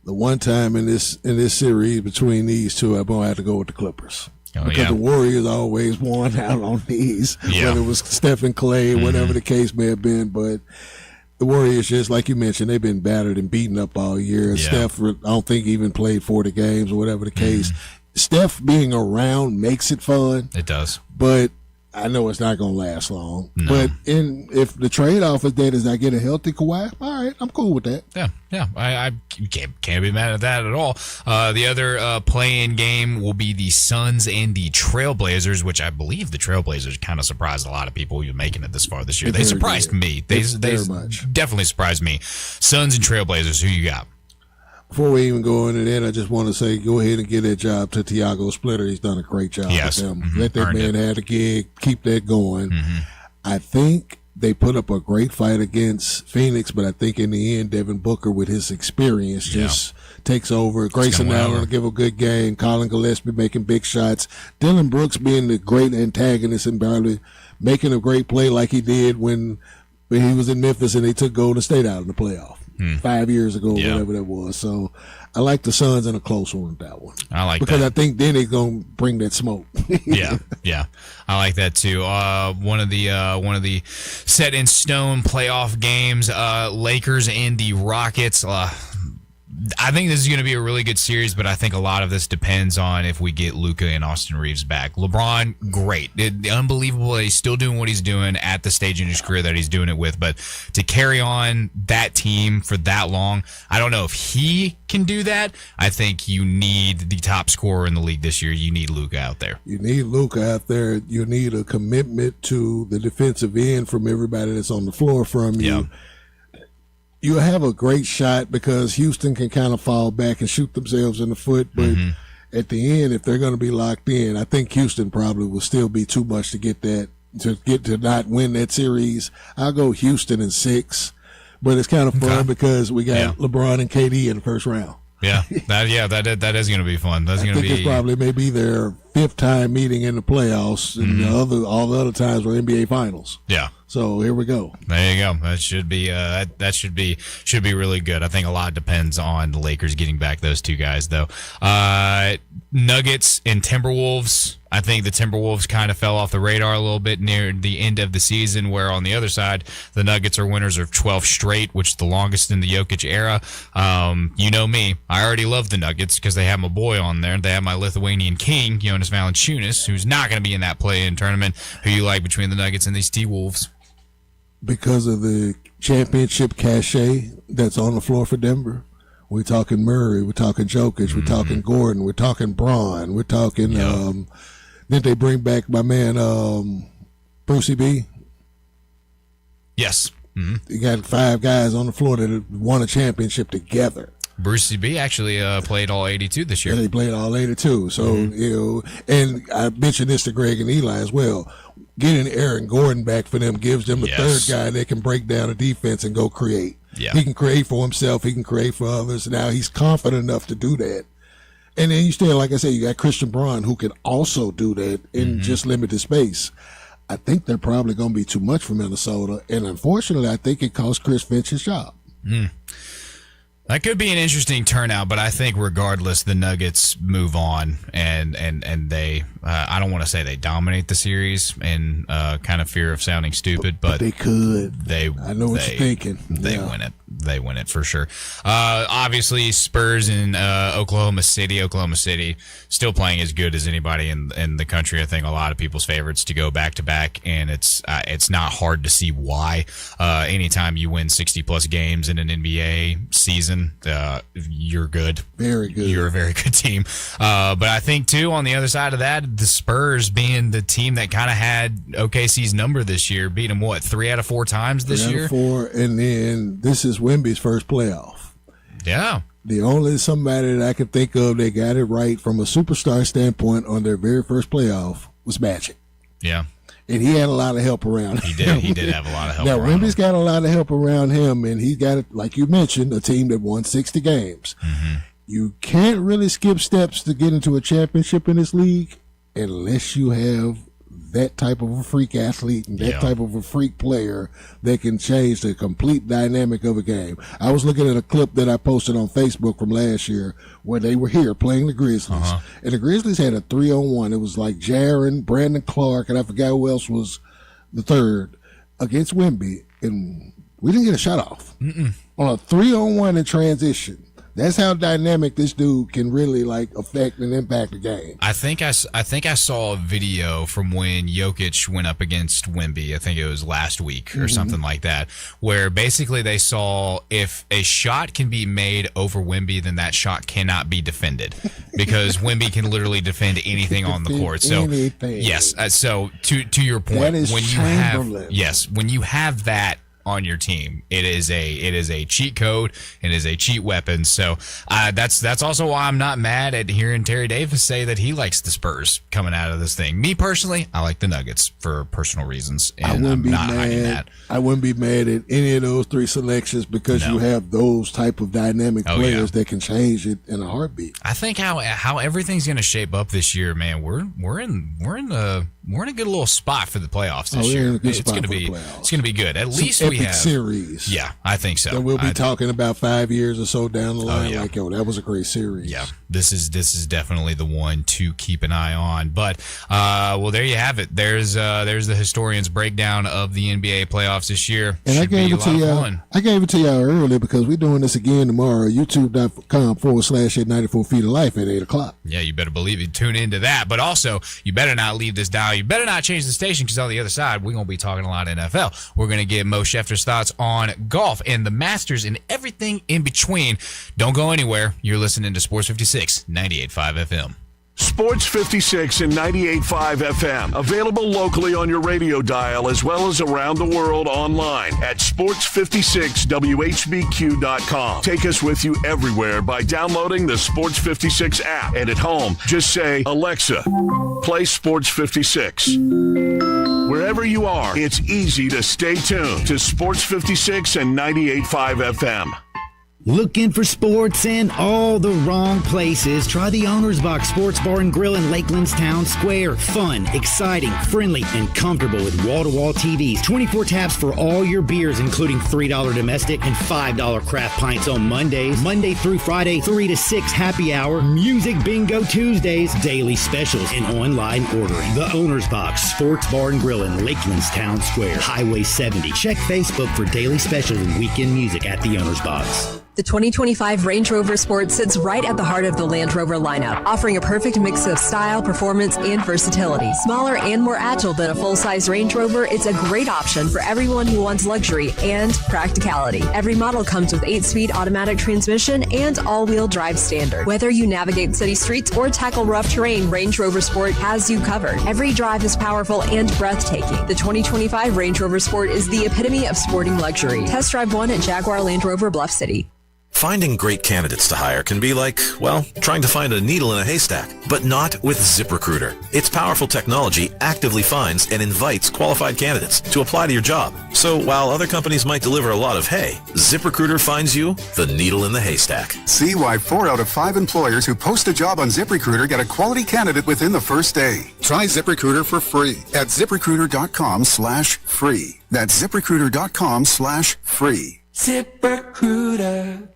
the one time in this series between these two, I'm gonna have to go with the Clippers. Because the Warriors always won out on these, whether it was Steph and Clay, whatever the case may have been. But the Warriors, just like you mentioned, they've been battered and beaten up all year. Steph, I don't think even played 40 games or whatever the case. Steph being around makes it fun. It does. But I know it's not going to last long. No. But if the trade-off is that I get a healthy Kawhi, all right, I'm cool with that. Yeah. I can't be mad at that at all. The other play-in game will be the Suns and the Trailblazers, which I believe the Trailblazers kind of surprised a lot of people even making it this far this year. They surprised me. They definitely surprised me. Suns and Trailblazers, who you got? Before we even go into that, I just want to say, go ahead and give that job to Tiago Splitter. He's done a great job with them. Let that man have a gig, keep that going. I think they put up a great fight against Phoenix, but I think in the end, Devin Booker, with his experience, just takes over. Grayson Allen will give a good game. Colin Gillespie making big shots. Dylan Brooks being the great antagonist and barely making a great play like he did when he was in Memphis and they took Golden State out in the playoff. 5 years ago, whatever that was. So I like the Suns in a close one with that one. I like because that. I think then they're gonna bring that smoke. Yeah, I like that too. One of the set in stone playoff games, Lakers and the Rockets. I think this is going to be a really good series, but I think a lot of this depends on if we get Luka and Austin Reeves back. LeBron, great. Unbelievable that he's still doing what he's doing at the stage in his career that he's doing it with. But to carry on that team for that long, I don't know if he can do that. I think you need the top scorer in the league this year. You need Luka out there. You need Luka out there. You need a commitment to the defensive end from everybody that's on the floor from you. You have a great shot because Houston can kind of fall back and shoot themselves in the foot. But at the end, if they're going to be locked in, I think Houston probably will still be too much to get to not win that series. I'll go Houston in 6, but it's kind of fun because we got LeBron and KD in the first round. That is going to be fun. That's going to be. It's probably maybe their 5th time meeting in the playoffs, and all the other times were NBA Finals. Yeah. So here we go. There you go. That should be should be really good. I think a lot depends on the Lakers getting back those two guys, though. Nuggets and Timberwolves. I think the Timberwolves kind of fell off the radar a little bit near the end of the season, where on the other side, the Nuggets are winners of 12 straight, which is the longest in the Jokic era. You know me. I already love the Nuggets because they have my boy on there. They have my Lithuanian king, Jonas Valanciunas, who's not going to be in that play-in tournament. Who you like between the Nuggets and these T-Wolves? Because of the championship cachet that's on the floor for Denver. We're talking Murray, we're talking Jokic, we're talking Gordon, we're talking Braun, we're talking then they bring back my man Brucey B. Yes. You got 5 guys on the floor that have won a championship together. Brucey B actually played all 82 this year. Yeah, they played all 82. So, and I mentioned this to Greg and Eli as well. Getting Aaron Gordon back for them gives them a third guy that can break down a defense and go create. Yeah. He can create for himself. He can create for others. Now he's confident enough to do that. And then you still, like I said, you got Christian Braun who can also do that in just limited space. I think they're probably going to be too much for Minnesota. And unfortunately, I think it cost Chris Finch his job. That could be an interesting turnout, but I think regardless, the Nuggets move on, and they I don't want to say they dominate the series in kind of fear of sounding stupid, but they could. I know what you're thinking. They win it. They win it for sure. Obviously, Spurs in Oklahoma City, still playing as good as anybody in the country. I think a lot of people's favorites to go back to back, and it's not hard to see why. Anytime you win 60+ games in an NBA season, you're good. Very good. You're a very good team. But I think, too, on the other side of that, the Spurs being the team that kind of had OKC's number this year, beat them, 3 out of 4 times this year? 3 out of 4, and then this is Wemby's first playoff. Yeah. The only somebody that I can think of that got it right from a superstar standpoint on their very first playoff was Magic. Yeah. And he had a lot of help around him. He did have a lot of help now, around Wemby's got a lot of help around him, and he's got, like you mentioned, a team that won 60 games. You can't really skip steps to get into a championship in this league unless you have that type of a freak athlete and that type of a freak player that can change the complete dynamic of a game. I was looking at a clip that I posted on Facebook from last year where they were here playing the Grizzlies. And the Grizzlies had a 3-on-1. It was like Jaren, Brandon Clark, and I forgot who else was the third against Wemby. And we didn't get a shot off. On a 3-on-1 in transition. That's how dynamic this dude can really like affect and impact the game. I think I saw a video from when Jokic went up against Wemby. I think it was last week or something like that, where basically they saw if a shot can be made over Wemby, then that shot cannot be defended because Wemby can literally defend anything on the court. So yes, so to your point, that is when you have that on your team, it is a cheat code. It is a cheat weapon. So that's also why I'm not mad at hearing Terry Davis say that he likes the Spurs coming out of this thing. Me personally, I like the Nuggets for personal reasons, and I'm not hiding that. I wouldn't be mad at any of those three selections because you have those type of dynamic players that can change it in a heartbeat. I think how everything's going to shape up this year, man. We're in a good little spot for the playoffs this year. It's going to be good. At least we have series. Yeah, I think so. That we'll be talking about 5 years or so down the line. Like, yo, that was a great series. Yeah, this is definitely the one to keep an eye on. But well, there you have it. There's the historians' breakdown of the NBA playoffs this year. And I gave it to y'all. I gave it to y'all earlier because we're doing this again tomorrow. YouTube.com/94 Feet of Life at 8:00. Yeah, you better believe it. Tune into that. But also, you better not leave this dial. You better not change the station because on the other side, we're going to be talking a lot of NFL. We're going to get Mo Schefter's thoughts on golf and the Masters and everything in between. Don't go anywhere. You're listening to Sports 56, 98.5 FM. Sports 56 and 98.5 FM. Available locally on your radio dial as well as around the world online at sports56whbq.com. Take us with you everywhere by downloading the Sports 56 app. And at home, just say, Alexa, play Sports 56. Wherever you are, it's easy to stay tuned to Sports 56 and 98.5 FM. Looking for sports in all the wrong places? Try the Owner's Box Sports Bar and Grill in Lakeland's Town Square. Fun, exciting, friendly, and comfortable with wall-to-wall TVs. 24 taps for all your beers, including $3 domestic and $5 craft pints on Mondays. Monday through Friday, 3 to 6 happy hour. Music bingo Tuesdays. Daily specials and online ordering. The Owner's Box Sports Bar and Grill in Lakeland's Town Square. Highway 70. Check Facebook for daily specials and weekend music at the Owner's Box. The 2025 Range Rover Sport sits right at the heart of the Land Rover lineup, offering a perfect mix of style, performance, and versatility. Smaller and more agile than a full-size Range Rover, it's a great option for everyone who wants luxury and practicality. Every model comes with 8-speed automatic transmission and all-wheel drive standard. Whether you navigate city streets or tackle rough terrain, Range Rover Sport has you covered. Every drive is powerful and breathtaking. The 2025 Range Rover Sport is the epitome of sporting luxury. Test drive one at Jaguar Land Rover Bluff City. Finding great candidates to hire can be like, well, trying to find a needle in a haystack, but not with ZipRecruiter. Its powerful technology actively finds and invites qualified candidates to apply to your job. So while other companies might deliver a lot of hay, ZipRecruiter finds you the needle in the haystack. See why 4 out of 5 employers who post a job on ZipRecruiter get a quality candidate within the first day. Try ZipRecruiter for free at ZipRecruiter.com/free. That's ZipRecruiter.com/free. ZipRecruiter.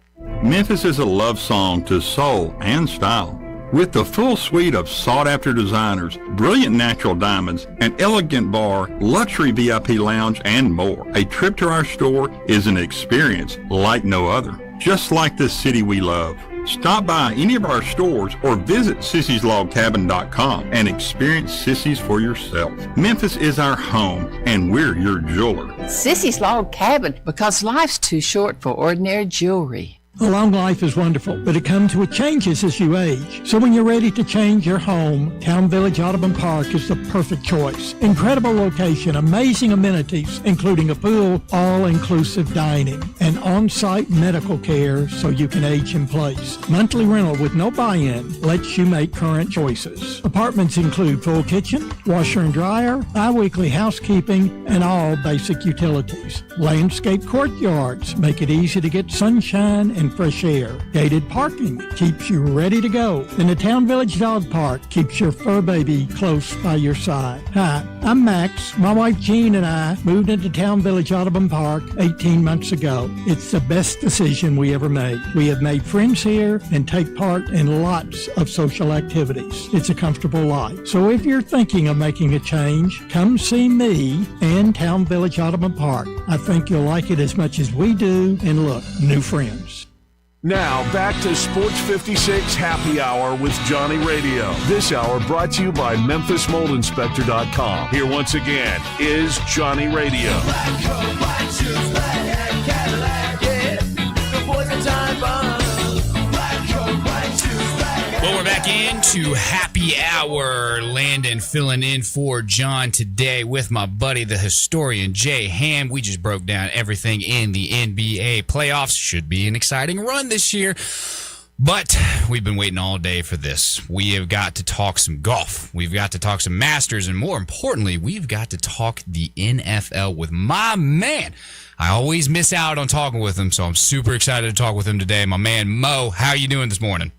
Memphis is a love song to soul and style. With the full suite of sought-after designers, brilliant natural diamonds, an elegant bar, luxury VIP lounge, and more, a trip to our store is an experience like no other. Just like the city we love. Stop by any of our stores or visit Sissy'sLogCabin.com and experience Sissy's for yourself. Memphis is our home, and we're your jeweler. Sissy's Log Cabin, because life's too short for ordinary jewelry. A long life is wonderful, but it comes with changes as you age. So when you're ready to change your home, Town Village Audubon Park is the perfect choice. Incredible location, amazing amenities, including a pool, all-inclusive dining, and on-site medical care so you can age in place. Monthly rental with no buy-in lets you make current choices. Apartments include full kitchen, washer and dryer, bi-weekly housekeeping, and all basic utilities. Landscape courtyards make it easy to get sunshine and and fresh air. Gated parking keeps you ready to go. And the Town Village Dog Park keeps your fur baby close by your side. Hi, I'm Max. My wife Jean and I moved into Town Village Audubon Park 18 months ago. It's the best decision we ever made. We have made friends here and take part in lots of social activities. It's a comfortable life. So if you're thinking of making a change, come see me and Town Village Audubon Park. I think you'll like it as much as we do, and look, new friends. Now back to Sports 56 Happy Hour with Johnny Radio. This hour brought to you by MemphisMoldInspector.com. Here once again is Johnny Radio. Well, we're back into Happy Hour. Landon filling in for John today with my buddy, the historian Jay Ham. We just broke down everything in the NBA playoffs. Should be an exciting run this year. But we've been waiting all day for this. We have got to talk some golf. We've got to talk some Masters. And more importantly, we've got to talk the NFL with my man. I always miss out on talking with him, so I'm super excited to talk with him today. My man, Mo, how you doing this morning?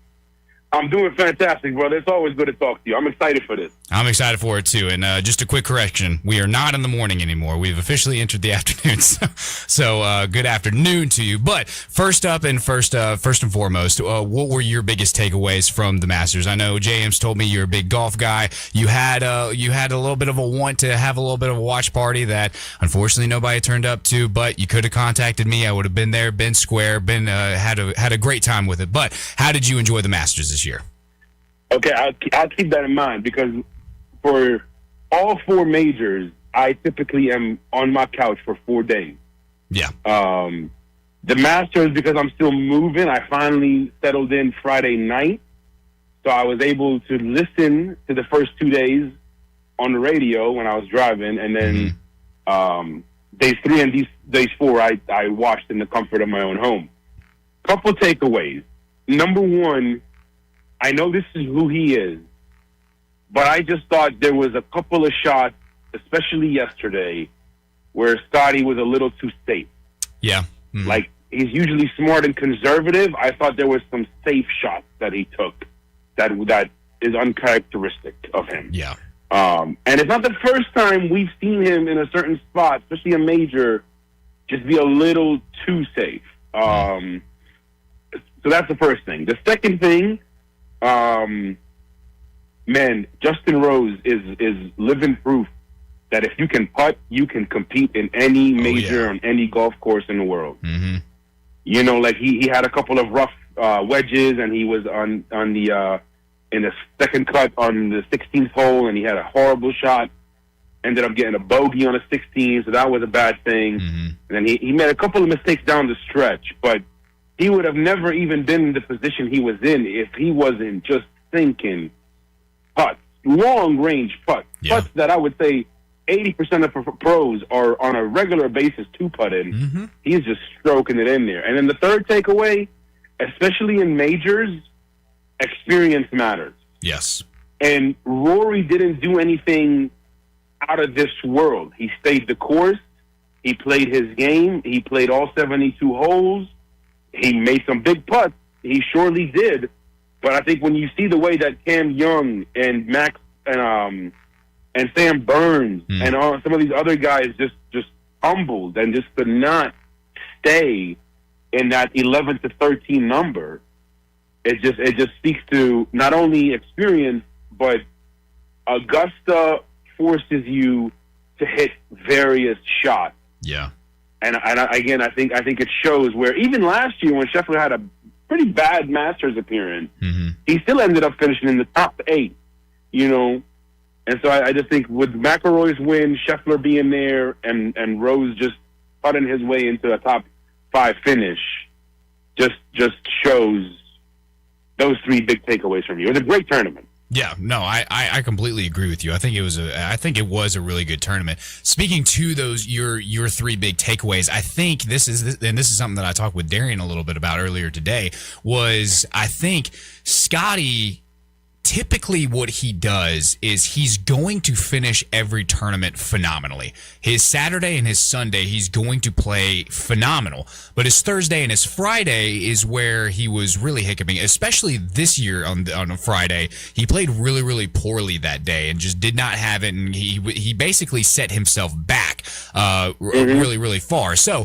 I'm doing fantastic, brother. It's always good to talk to you. I'm excited for this. I'm excited for it, too. And just a quick correction. We are not in the morning anymore. We've officially entered the afternoon. So good afternoon to you. But first and foremost, what were your biggest takeaways from the Masters? I know JM's told me you're a big golf guy. You had a little bit of a want to have a little bit of a watch party that unfortunately nobody turned up to, but you could have contacted me. I would have been there, been square, had a great time with it. But how did you enjoy the Masters this year? Okay, I'll keep that in mind because for all four majors, I typically am on my couch for 4 days. Yeah. The Masters, because I'm still moving, I finally settled in Friday night. So I was able to listen to the first 2 days on the radio when I was driving. And then days 3 and days 4, I watched in the comfort of my own home. Couple takeaways. Number one, I know this is who he is, but I just thought there was a couple of shots, especially yesterday, where Scotty was a little too safe. Yeah. Mm-hmm. Like, he's usually smart and conservative. I thought there was some safe shots that he took that is uncharacteristic of him. Yeah. And it's not the first time we've seen him in a certain spot, especially a major, just be a little too safe. So that's the first thing. The second thing, man, Justin Rose is living proof that if you can putt, you can compete in any major on any golf course in the world. Mm-hmm. You know, like he had a couple of rough wedges, and he was on the in the second cut on the 16th hole, and he had a horrible shot. Ended up getting a bogey on a 16, so that was a bad thing. Mm-hmm. And then he made a couple of mistakes down the stretch, but he would have never even been in the position he was in if he wasn't just thinking putts, long-range putts, putts that I would say 80% of pros are on a regular basis two-putting. Mm-hmm. He's just stroking it in there. And then the third takeaway, especially in majors, experience matters. Yes. And Rory didn't do anything out of this world. He stayed the course. He played his game. He played all 72 holes. He made some big putts. He surely did. But I think when you see the way that Cam Young and Max and Sam Burns and some of these other guys just humbled and just could not stay in that 11 to 13 number, it just speaks to not only experience, but Augusta forces you to hit various shots. Yeah. And again, I think it shows where even last year when Scheffler had a pretty bad Masters appearance, he still ended up finishing in the top 8, you know. And so I just think with McIlroy's win, Scheffler being there, and Rose just putting his way into a top 5 finish, just shows those 3 big takeaways from you. It was a great tournament. Yeah, no, I completely agree with you. I think it was a really good tournament. Speaking to those your 3 big takeaways, I think this is something that I talked with Darian a little bit about earlier today. Was I think Scotty typically what he does is he's going to finish every tournament phenomenally. His Saturday and his Sunday, he's going to play phenomenal. But his Thursday and his Friday is where he was really hiccuping, especially this year on a Friday. He played really, really poorly that day and just did not have it. And he basically set himself back really, really far. So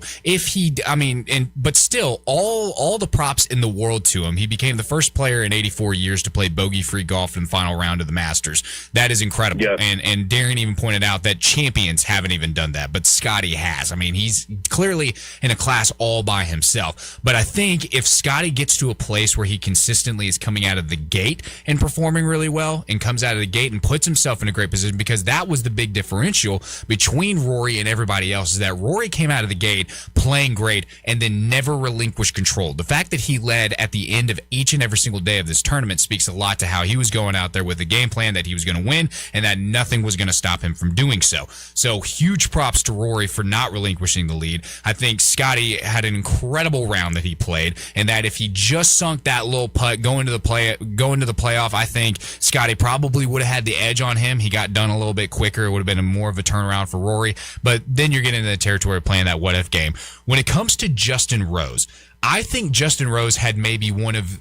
but still, all the props in the world to him. He became the first player in 84 years to play bogey-free golf in the final round of the Masters. That is incredible. Yes. And Darren even pointed out that champions haven't even done that, but Scotty has. I mean, he's clearly in a class all by himself. But I think if Scotty gets to a place where he consistently is coming out of the gate and performing really well and comes out of the gate and puts himself in a great position, because that was the big differential between Rory and everybody else, is that Rory came out of the gate playing great and then never relinquished control. The fact that he led at the end of each and every single day of this tournament speaks a lot to how he was going out there with a game plan that he was going to win and that nothing was going to stop him from doing so. So huge props to Rory for not relinquishing the lead. I think Scotty had an incredible round that he played, and that if he just sunk that little putt going to the playoff, I think Scotty probably would have had the edge on him. He got done a little bit quicker. It would have been more of a turnaround for Rory. But then you're getting into the territory of playing that what-if game. When it comes to Justin Rose, I think Justin Rose had maybe one of,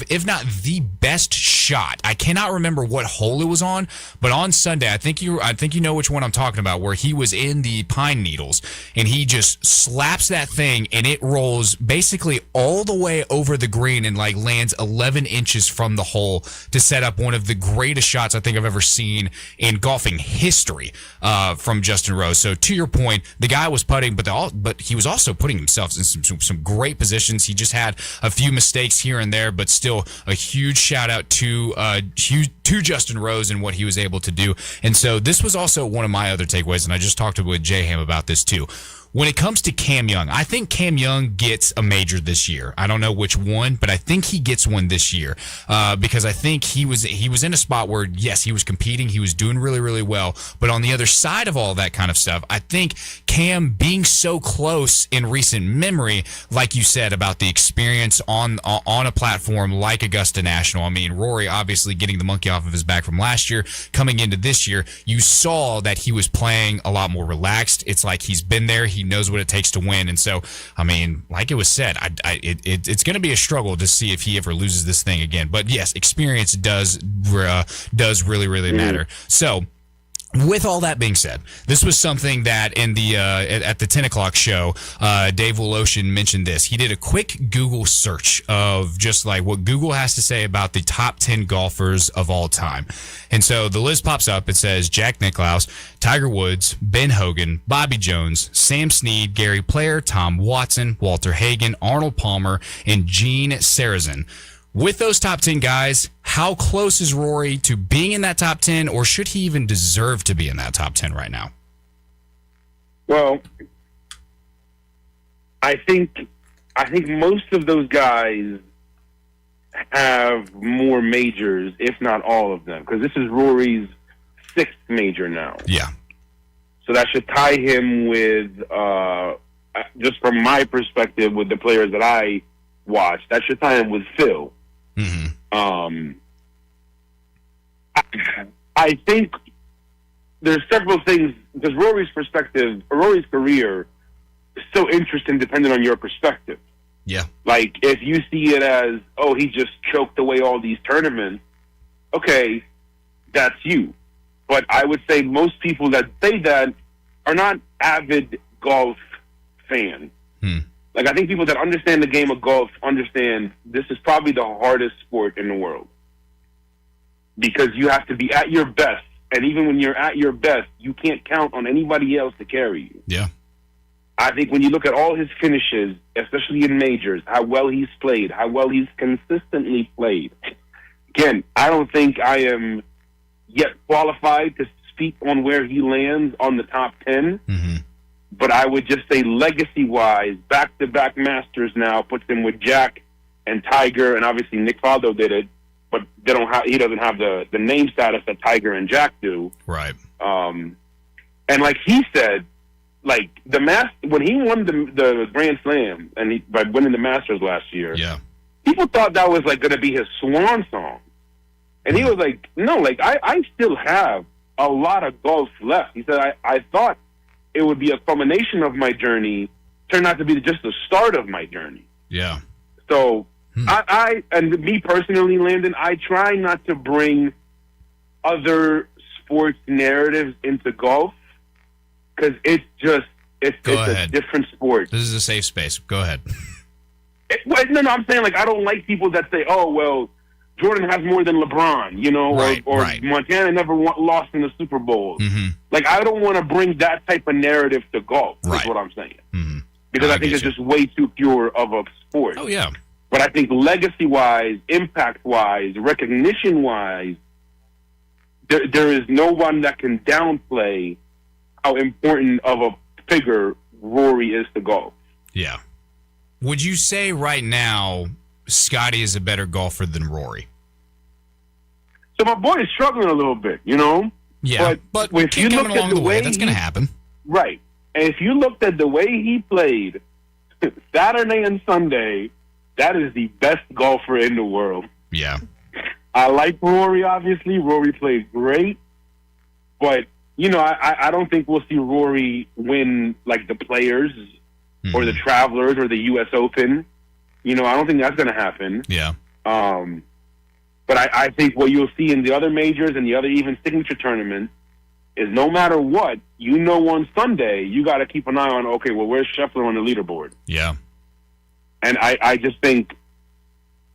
if not the best shot. I cannot remember what hole it was on, but on Sunday, I think you know which one I'm talking about, where he was in the pine needles and he just slaps that thing and it rolls basically all the way over the green and like lands 11 inches from the hole to set up one of the greatest shots I think I've ever seen in golfing history from Justin Rose. So to your point, the guy was putting, but he was also putting himself in some great positions. He just had a few mistakes here and there, but still a huge shout out to Justin Rose and what he was able to do. And so this was also one of my other takeaways, and I just talked with J-Ham about this too. When it comes to Cam Young, I think Cam Young gets a major this year. I don't know which one, but I think he gets one this year because I think he was in a spot where, yes, he was competing. He was doing really, really well. But on the other side of all that kind of stuff, I think Cam being so close in recent memory, like you said, about the experience on a platform like Augusta National. I mean, Rory obviously getting the monkey off of his back from last year. Coming into this year, you saw that he was playing a lot more relaxed. It's like he's been there. He knows what it takes to win. And so, I mean, like it was said, it's going to be a struggle to see if he ever loses this thing again. But yes, experience does really, really matter. So, with all that being said, this was something that in the at the 10 o'clock show, Dave Woloshin mentioned this. He did a quick Google search of just like what Google has to say about the top 10 golfers of all time. And so the list pops up. It says Jack Nicklaus, Tiger Woods, Ben Hogan, Bobby Jones, Sam Snead, Gary Player, Tom Watson, Walter Hagen, Arnold Palmer, and Gene Sarazen. With those top 10 guys, how close is Rory to being in that top 10, or should he even deserve to be in that top 10 right now? Well, I think most of those guys have more majors, if not all of them, because this is Rory's 6th major now. Yeah. So that should tie him with, just from my perspective, with the players that I watch, that should tie him with Phil. Mm-hmm. I think there's several things, because Rory's career is so interesting depending on your perspective. Yeah. Like, if you see it as, oh, he just choked away all these tournaments, okay, that's you. But I would say most people that say that are not avid golf fans. Like, I think people that understand the game of golf understand this is probably the hardest sport in the world. Because you have to be at your best. And even when you're at your best, you can't count on anybody else to carry you. Yeah. I think when you look at all his finishes, especially in majors, how well he's played, how well he's consistently played. Again, I don't think I am yet qualified to speak on where he lands on the top 10. Mm-hmm. But I would just say legacy-wise, back-to-back Masters now puts him with Jack and Tiger, and obviously Nick Faldo did it, but he doesn't have the name status that Tiger and Jack do. Right. And like he said, like when he won the Grand Slam and by winning the Masters last year, yeah, people thought that was like going to be his swan song. And he was like, no, like, I still have a lot of golf left. He said, I thought it would be a culmination of my journey, turned out to be just the start of my journey. Yeah. So I and me personally, Landon, I try not to bring other sports narratives into golf because it's a different sport. This is a safe space. Go ahead. No, I'm saying, like, I don't like people that say, oh, well, Jordan has more than LeBron, you know, or Montana never lost in the Super Bowl. Like, I don't want to bring that type of narrative to golf, is what I'm saying. Because I think it's just way too pure of a sport. Oh, yeah. But I think legacy-wise, impact-wise, recognition-wise, there is no one that can downplay how important of a figure Rory is to golf. Yeah. Would you say right now Scotty is a better golfer than Rory? So my boy is struggling a little bit, you know? Yeah, but if you look at the way that's going to happen. Right. And if you looked at the way he played Saturday and Sunday, that is the best golfer in the world. Yeah. I like Rory, obviously. Rory played great. But, you know, I don't think we'll see Rory win, like, the Players or the Travelers or the U.S. Open. You know, I don't think that's going to happen. Yeah. But I think what you'll see in the other majors and the other even signature tournaments is no matter what, you know, on Sunday, you got to keep an eye on, okay, well, where's Scheffler on the leaderboard? Yeah. And I just think,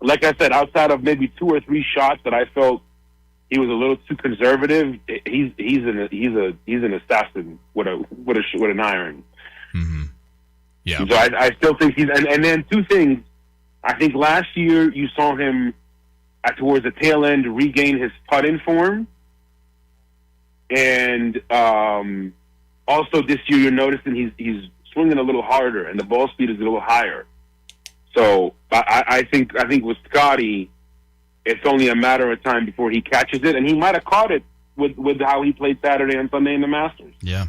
like I said, outside of maybe 2 or 3 shots that I felt he was a little too conservative, he's an assassin with an iron. Yeah. So I still think he's and then 2 things. I think last year you saw him towards the tail end regain his putting form, and also this year you're noticing he's swinging a little harder and the ball speed is a little higher. So I think with Scotty, it's only a matter of time before he catches it, and he might have caught it with how he played Saturday and Sunday in the Masters. Yeah.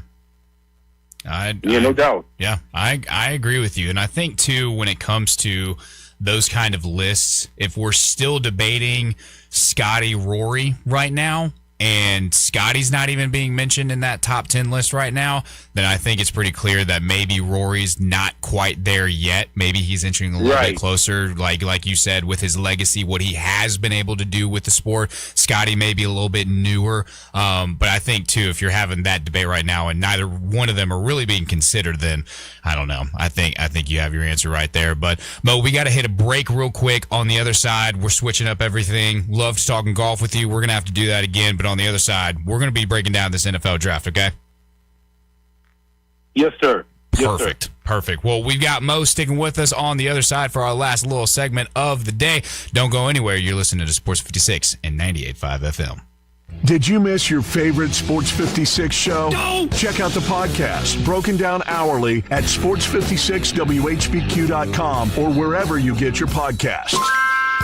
No doubt. Yeah, I agree with you. And I think, too, when it comes to those kind of lists, if we're still debating Scotty, Rory right now, and Scotty's not even being mentioned in that top 10 list right now, then I think it's pretty clear that maybe Rory's not quite there yet. Maybe he's entering a little bit closer, like you said, with his legacy, what he has been able to do with the sport. Scotty may be a little bit newer, but I think, too, if you're having that debate right now and neither one of them are really being considered, then I don't know. I think you have your answer right there. But, Mo, we got to hit a break real quick. On the other side, we're switching up everything. Loved talking golf with you. We're going to have to do that again, but on the other side, we're going to be breaking down this NFL draft, okay? Yes, sir. Perfect. Perfect. Well, we've got Mo sticking with us on the other side for our last little segment of the day. Don't go anywhere. You're listening to Sports 56 and 98.5 FM. Did you miss your favorite Sports 56 show? No! Check out the podcast, broken down hourly at sports56whbq.com or wherever you get your podcasts.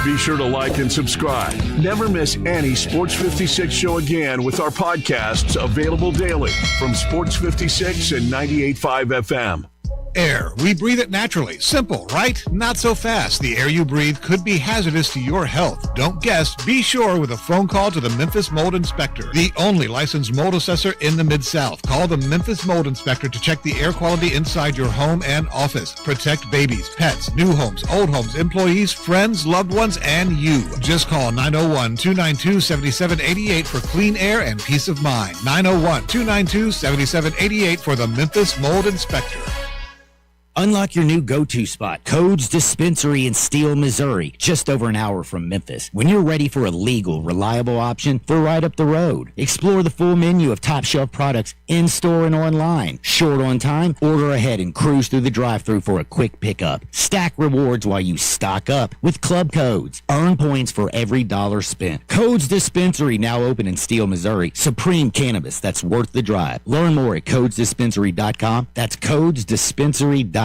Be sure to like and subscribe. Never miss any Sports 56 show again with our podcasts available daily from Sports 56 and 98.5 FM. Air. We breathe it naturally. Simple, right? Not so fast. The air you breathe could be hazardous to your health. Don't guess. Be sure with a phone call to the Memphis Mold Inspector, the only licensed mold assessor in the Mid-South. Call the Memphis Mold Inspector to check the air quality inside your home and office. Protect babies, pets, new homes, old homes, employees, friends, loved ones, and you. Just call 901-292-7788 for clean air and peace of mind. 901-292-7788 for the Memphis Mold Inspector. Unlock your new go-to spot, Codes Dispensary in Steele, Missouri, just over an hour from Memphis. When you're ready for a legal, reliable option for right up the road, explore the full menu of top-shelf products in-store and online. Short on time? Order ahead and cruise through the drive-thru for a quick pickup. Stack rewards while you stock up with Club Codes. Earn points for every dollar spent. Codes Dispensary, now open in Steele, Missouri. Supreme cannabis that's worth the drive. Learn more at codesdispensary.com. That's codesdispensary.com.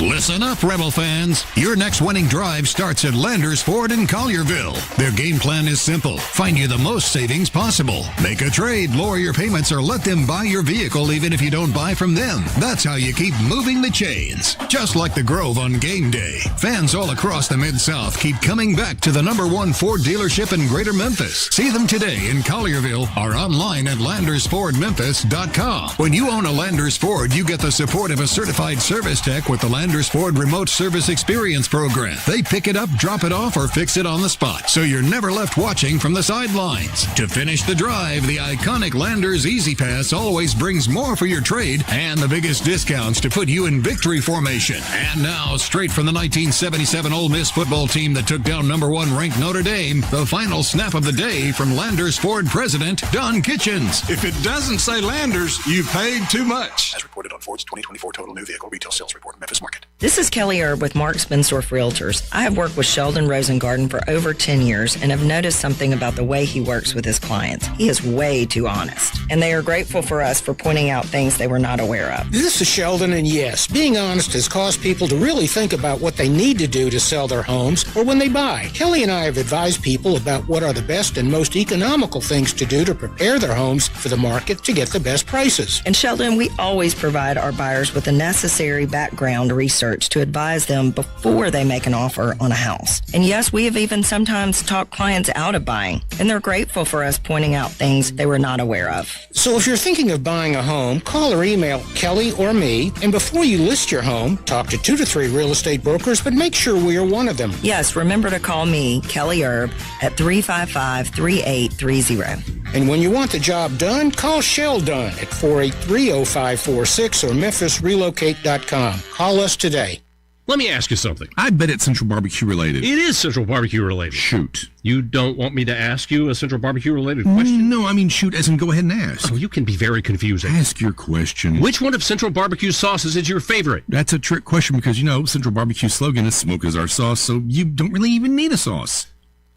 Listen up, Rebel fans. Your next winning drive starts at Landers Ford in Collierville. Their game plan is simple. Find you the most savings possible. Make a trade, lower your payments, or let them buy your vehicle even if you don't buy from them. That's how you keep moving the chains. Just like the Grove on game day. Fans all across the Mid-South keep coming back to the #1 Ford dealership in Greater Memphis. See them today in Collierville or online at LandersFordMemphis.com. When you own a Landers Ford, you get the support of a certified service tech with the Landers Ford Remote Service Experience Program. They pick it up, drop it off, or fix it on the spot, so you're never left watching from the sidelines. To finish the drive, the iconic Landers Easy Pass always brings more for your trade and the biggest discounts to put you in victory formation. And now, straight from the 1977 Ole Miss football team that took down #1 ranked Notre Dame, the final snap of the day from Landers Ford President Don Kitchens. If it doesn't say Landers, you paid too much. As reported on Ford's 2024 total new vehicle retail sales report, Memphis Market. This is Kelly Erb with Mark Spensdorf Realtors. I have worked with Sheldon Rosengarten for over 10 years and have noticed something about the way he works with his clients. He is way too honest, and they are grateful for us for pointing out things they were not aware of. This is Sheldon, and yes, being honest has caused people to really think about what they need to do to sell their homes or when they buy. Kelly and I have advised people about what are the best and most economical things to do to prepare their homes for the market to get the best prices. And Sheldon, we always provide our buyers with the necessary background research to advise them before they make an offer on a house. And yes, we have even sometimes talked clients out of buying, and they're grateful for us pointing out things they were not aware of. So if you're thinking of buying a home, call or email Kelly or me, and before you list your home, talk to 2 to 3 real estate brokers, but make sure we are one of them. Yes, remember to call me, Kelly Erb, at 355-3830. And when you want the job done, call Sheldon at 483-0546 or MemphisRelocate.com. Call us today. Let me ask you something. I bet it's Central Barbecue related. It is Central Barbecue related. Shoot. You don't want me to ask you a Central Barbecue related question? No, I mean shoot as in go ahead and ask. Oh, you can be very confusing. Ask your question. Which one of Central Barbecue's sauces is your favorite? That's a trick question because, Central Barbecue's slogan is smoke is our sauce, so you don't really even need a sauce.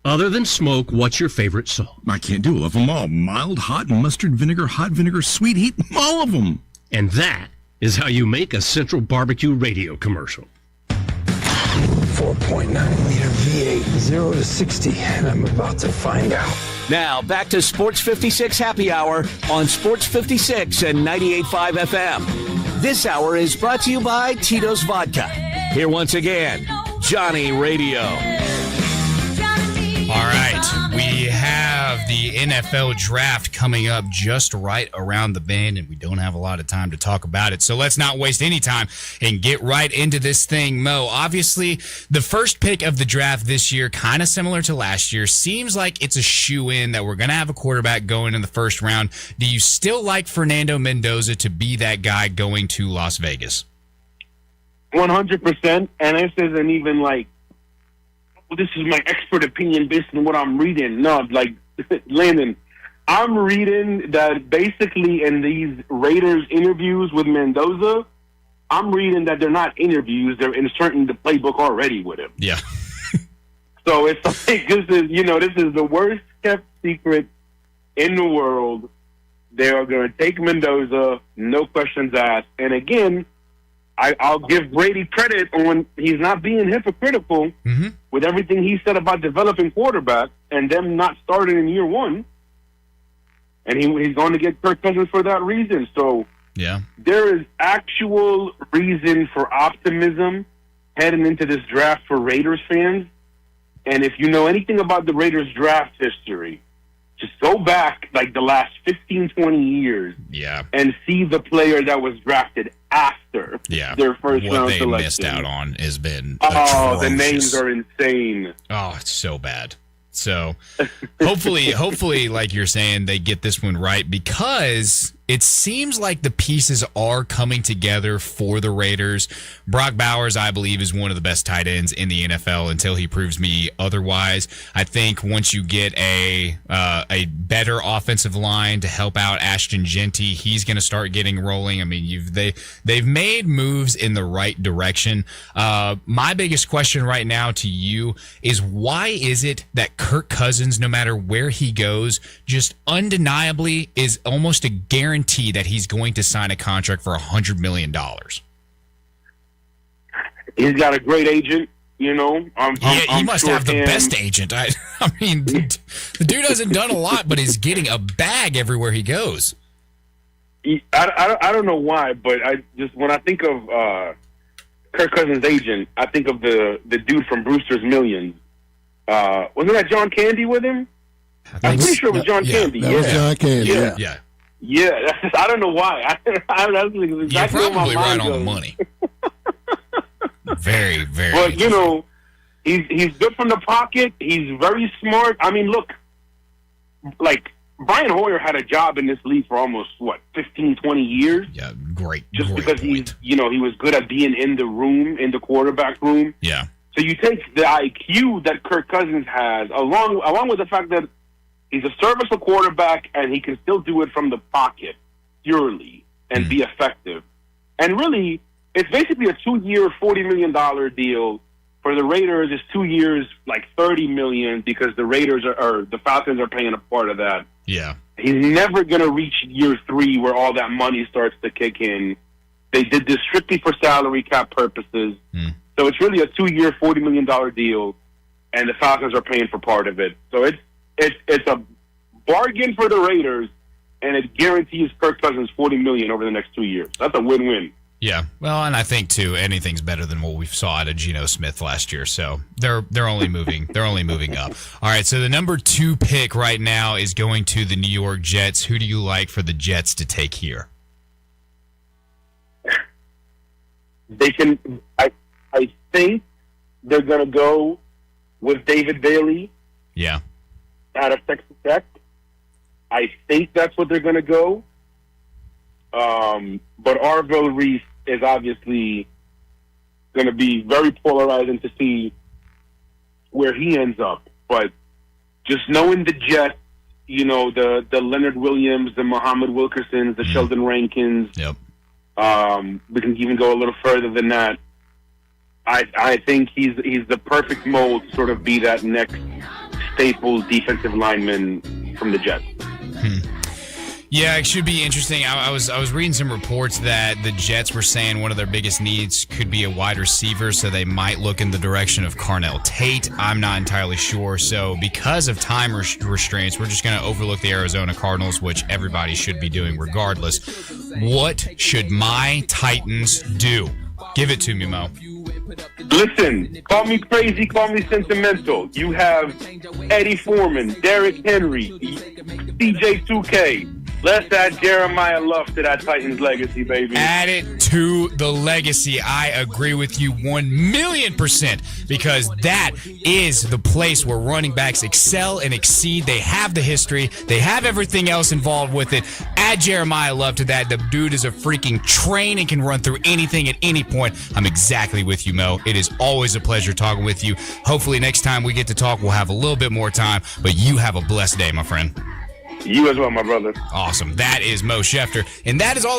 Other than smoke, what's your favorite sauce? I can't do all of them all. Mild, hot, mustard, vinegar, hot vinegar, sweet heat, all of them. And that is how you make a Central Barbecue radio commercial. 4.9-liter V8, 0 to 60, and I'm about to find out. Now, back to Sports 56 Happy Hour on Sports 56 and 98.5 FM. This hour is brought to you by Tito's Vodka. Here once again, Johnny Radio. All right, we have the NFL draft coming up just right around the bend, and we don't have a lot of time to talk about it. So let's not waste any time and get right into this thing, Mo. Obviously, the first pick of the draft this year, kind of similar to last year, seems like it's a shoe-in that we're going to have a quarterback going in the first round. Do you still like Fernando Mendoza to be that guy going to Las Vegas? 100%, and this isn't even like, this is my expert opinion based on what I'm reading. No, like, Landon, I'm reading that basically in these Raiders interviews with Mendoza, I'm reading that they're not interviews, they're inserting the playbook already with him. Yeah. So it's like, this is the worst kept secret in the world. They are going to take Mendoza, no questions asked. And again, I'll give Brady credit on he's not being hypocritical with everything he said about developing quarterbacks and them not starting in year one. And he's going to get Kirk Cousins for that reason. So yeah, there is actual reason for optimism heading into this draft for Raiders fans. And if you know anything about the Raiders draft history, just go back like the last 15, 20 years and see the player that was drafted after their first round selection. What they missed out on has been atrocious. The names are insane. Oh, it's so bad. So hopefully, like you're saying, they get this one right because it seems like the pieces are coming together for the Raiders. Brock Bowers, I believe, is one of the best tight ends in the NFL until he proves me otherwise. I think once you get a better offensive line to help out Ashton Genty, he's going to start getting rolling. I mean, they've made moves in the right direction. My biggest question right now to you is why is it that Kirk Cousins, no matter where he goes, just undeniably is almost a guarantee that he's going to sign a contract for $100 million? He's got a great agent. You know, he must sure have the best agent. I mean, the dude hasn't done a lot, but he's getting a bag everywhere he goes. I don't know why, but when I think of Kirk Cousins' agent, I think of the dude from Brewster's Millions. Wasn't that John Candy with him? I'm pretty sure it was John Candy. That was John Candy. Yeah. Yeah, I don't know why. That's exactly You're probably my right mind on the goes. money. Very, very. But you know, he's good from the pocket. He's very smart. I mean, look, like Brian Hoyer had a job in this league for almost 15, 20 years. Yeah, great. Just because he was good at being in the room, in the quarterback room. Yeah. So you take the IQ that Kirk Cousins has, along with the fact that he's a serviceable quarterback and he can still do it from the pocket purely and be effective. And really, it's basically a 2-year, $40 million deal. For the Raiders, it's 2 years, like $30 million, because the Falcons are paying a part of that. Yeah. He's never going to reach year 3 where all that money starts to kick in. They did this strictly for salary cap purposes. So it's really a 2-year, $40 million deal, and the Falcons are paying for part of it. So it's a bargain for the Raiders, and it guarantees Kirk Cousins $40 million over the next 2 years. That's a win-win. Yeah, well, and I think too, anything's better than what we saw out of Geno Smith last year. So they're only moving. They're only moving up. All right, so the number 2 pick right now is going to the New York Jets. Who do you like for the Jets to take here? They can. I think they're going to go with David Bailey. Yeah. Out of Texas Tech. I think that's what they're going to go. But Arvell Reese is obviously going to be very polarizing to see where he ends up. But just knowing the Jets, you know, the Leonard Williams, the Muhammad Wilkersons, the Sheldon Rankins. Yep. We can even go a little further than that. I think he's the perfect mold to sort of be that next staple defensive lineman from the Jets. Yeah, it should be interesting. I was reading some reports that the Jets were saying one of their biggest needs could be a wide receiver, so they might look in the direction of Carnell Tate. I'm not entirely sure. So because of time restraints, we're just going to overlook the Arizona Cardinals, which everybody should be doing regardless. What should my Titans do? Give it to me, Mo. Listen, call me crazy, call me sentimental. You have Eddie Foreman, Derrick Henry, CJ2K. Let's add Jeremiah Love to that Titans legacy, baby. Add it to the legacy. I agree with you 1,000,000%, because that is the place where running backs excel and exceed. They have the history. They have everything else involved with it. Add Jeremiah Love to that. The dude is a freaking train and can run through anything at any point. I'm exactly with you, Mo. It is always a pleasure talking with you. Hopefully next time we get to talk, we'll have a little bit more time, but you have a blessed day, my friend. You as well, my brother. Awesome. That is Mo Schefter, and that is all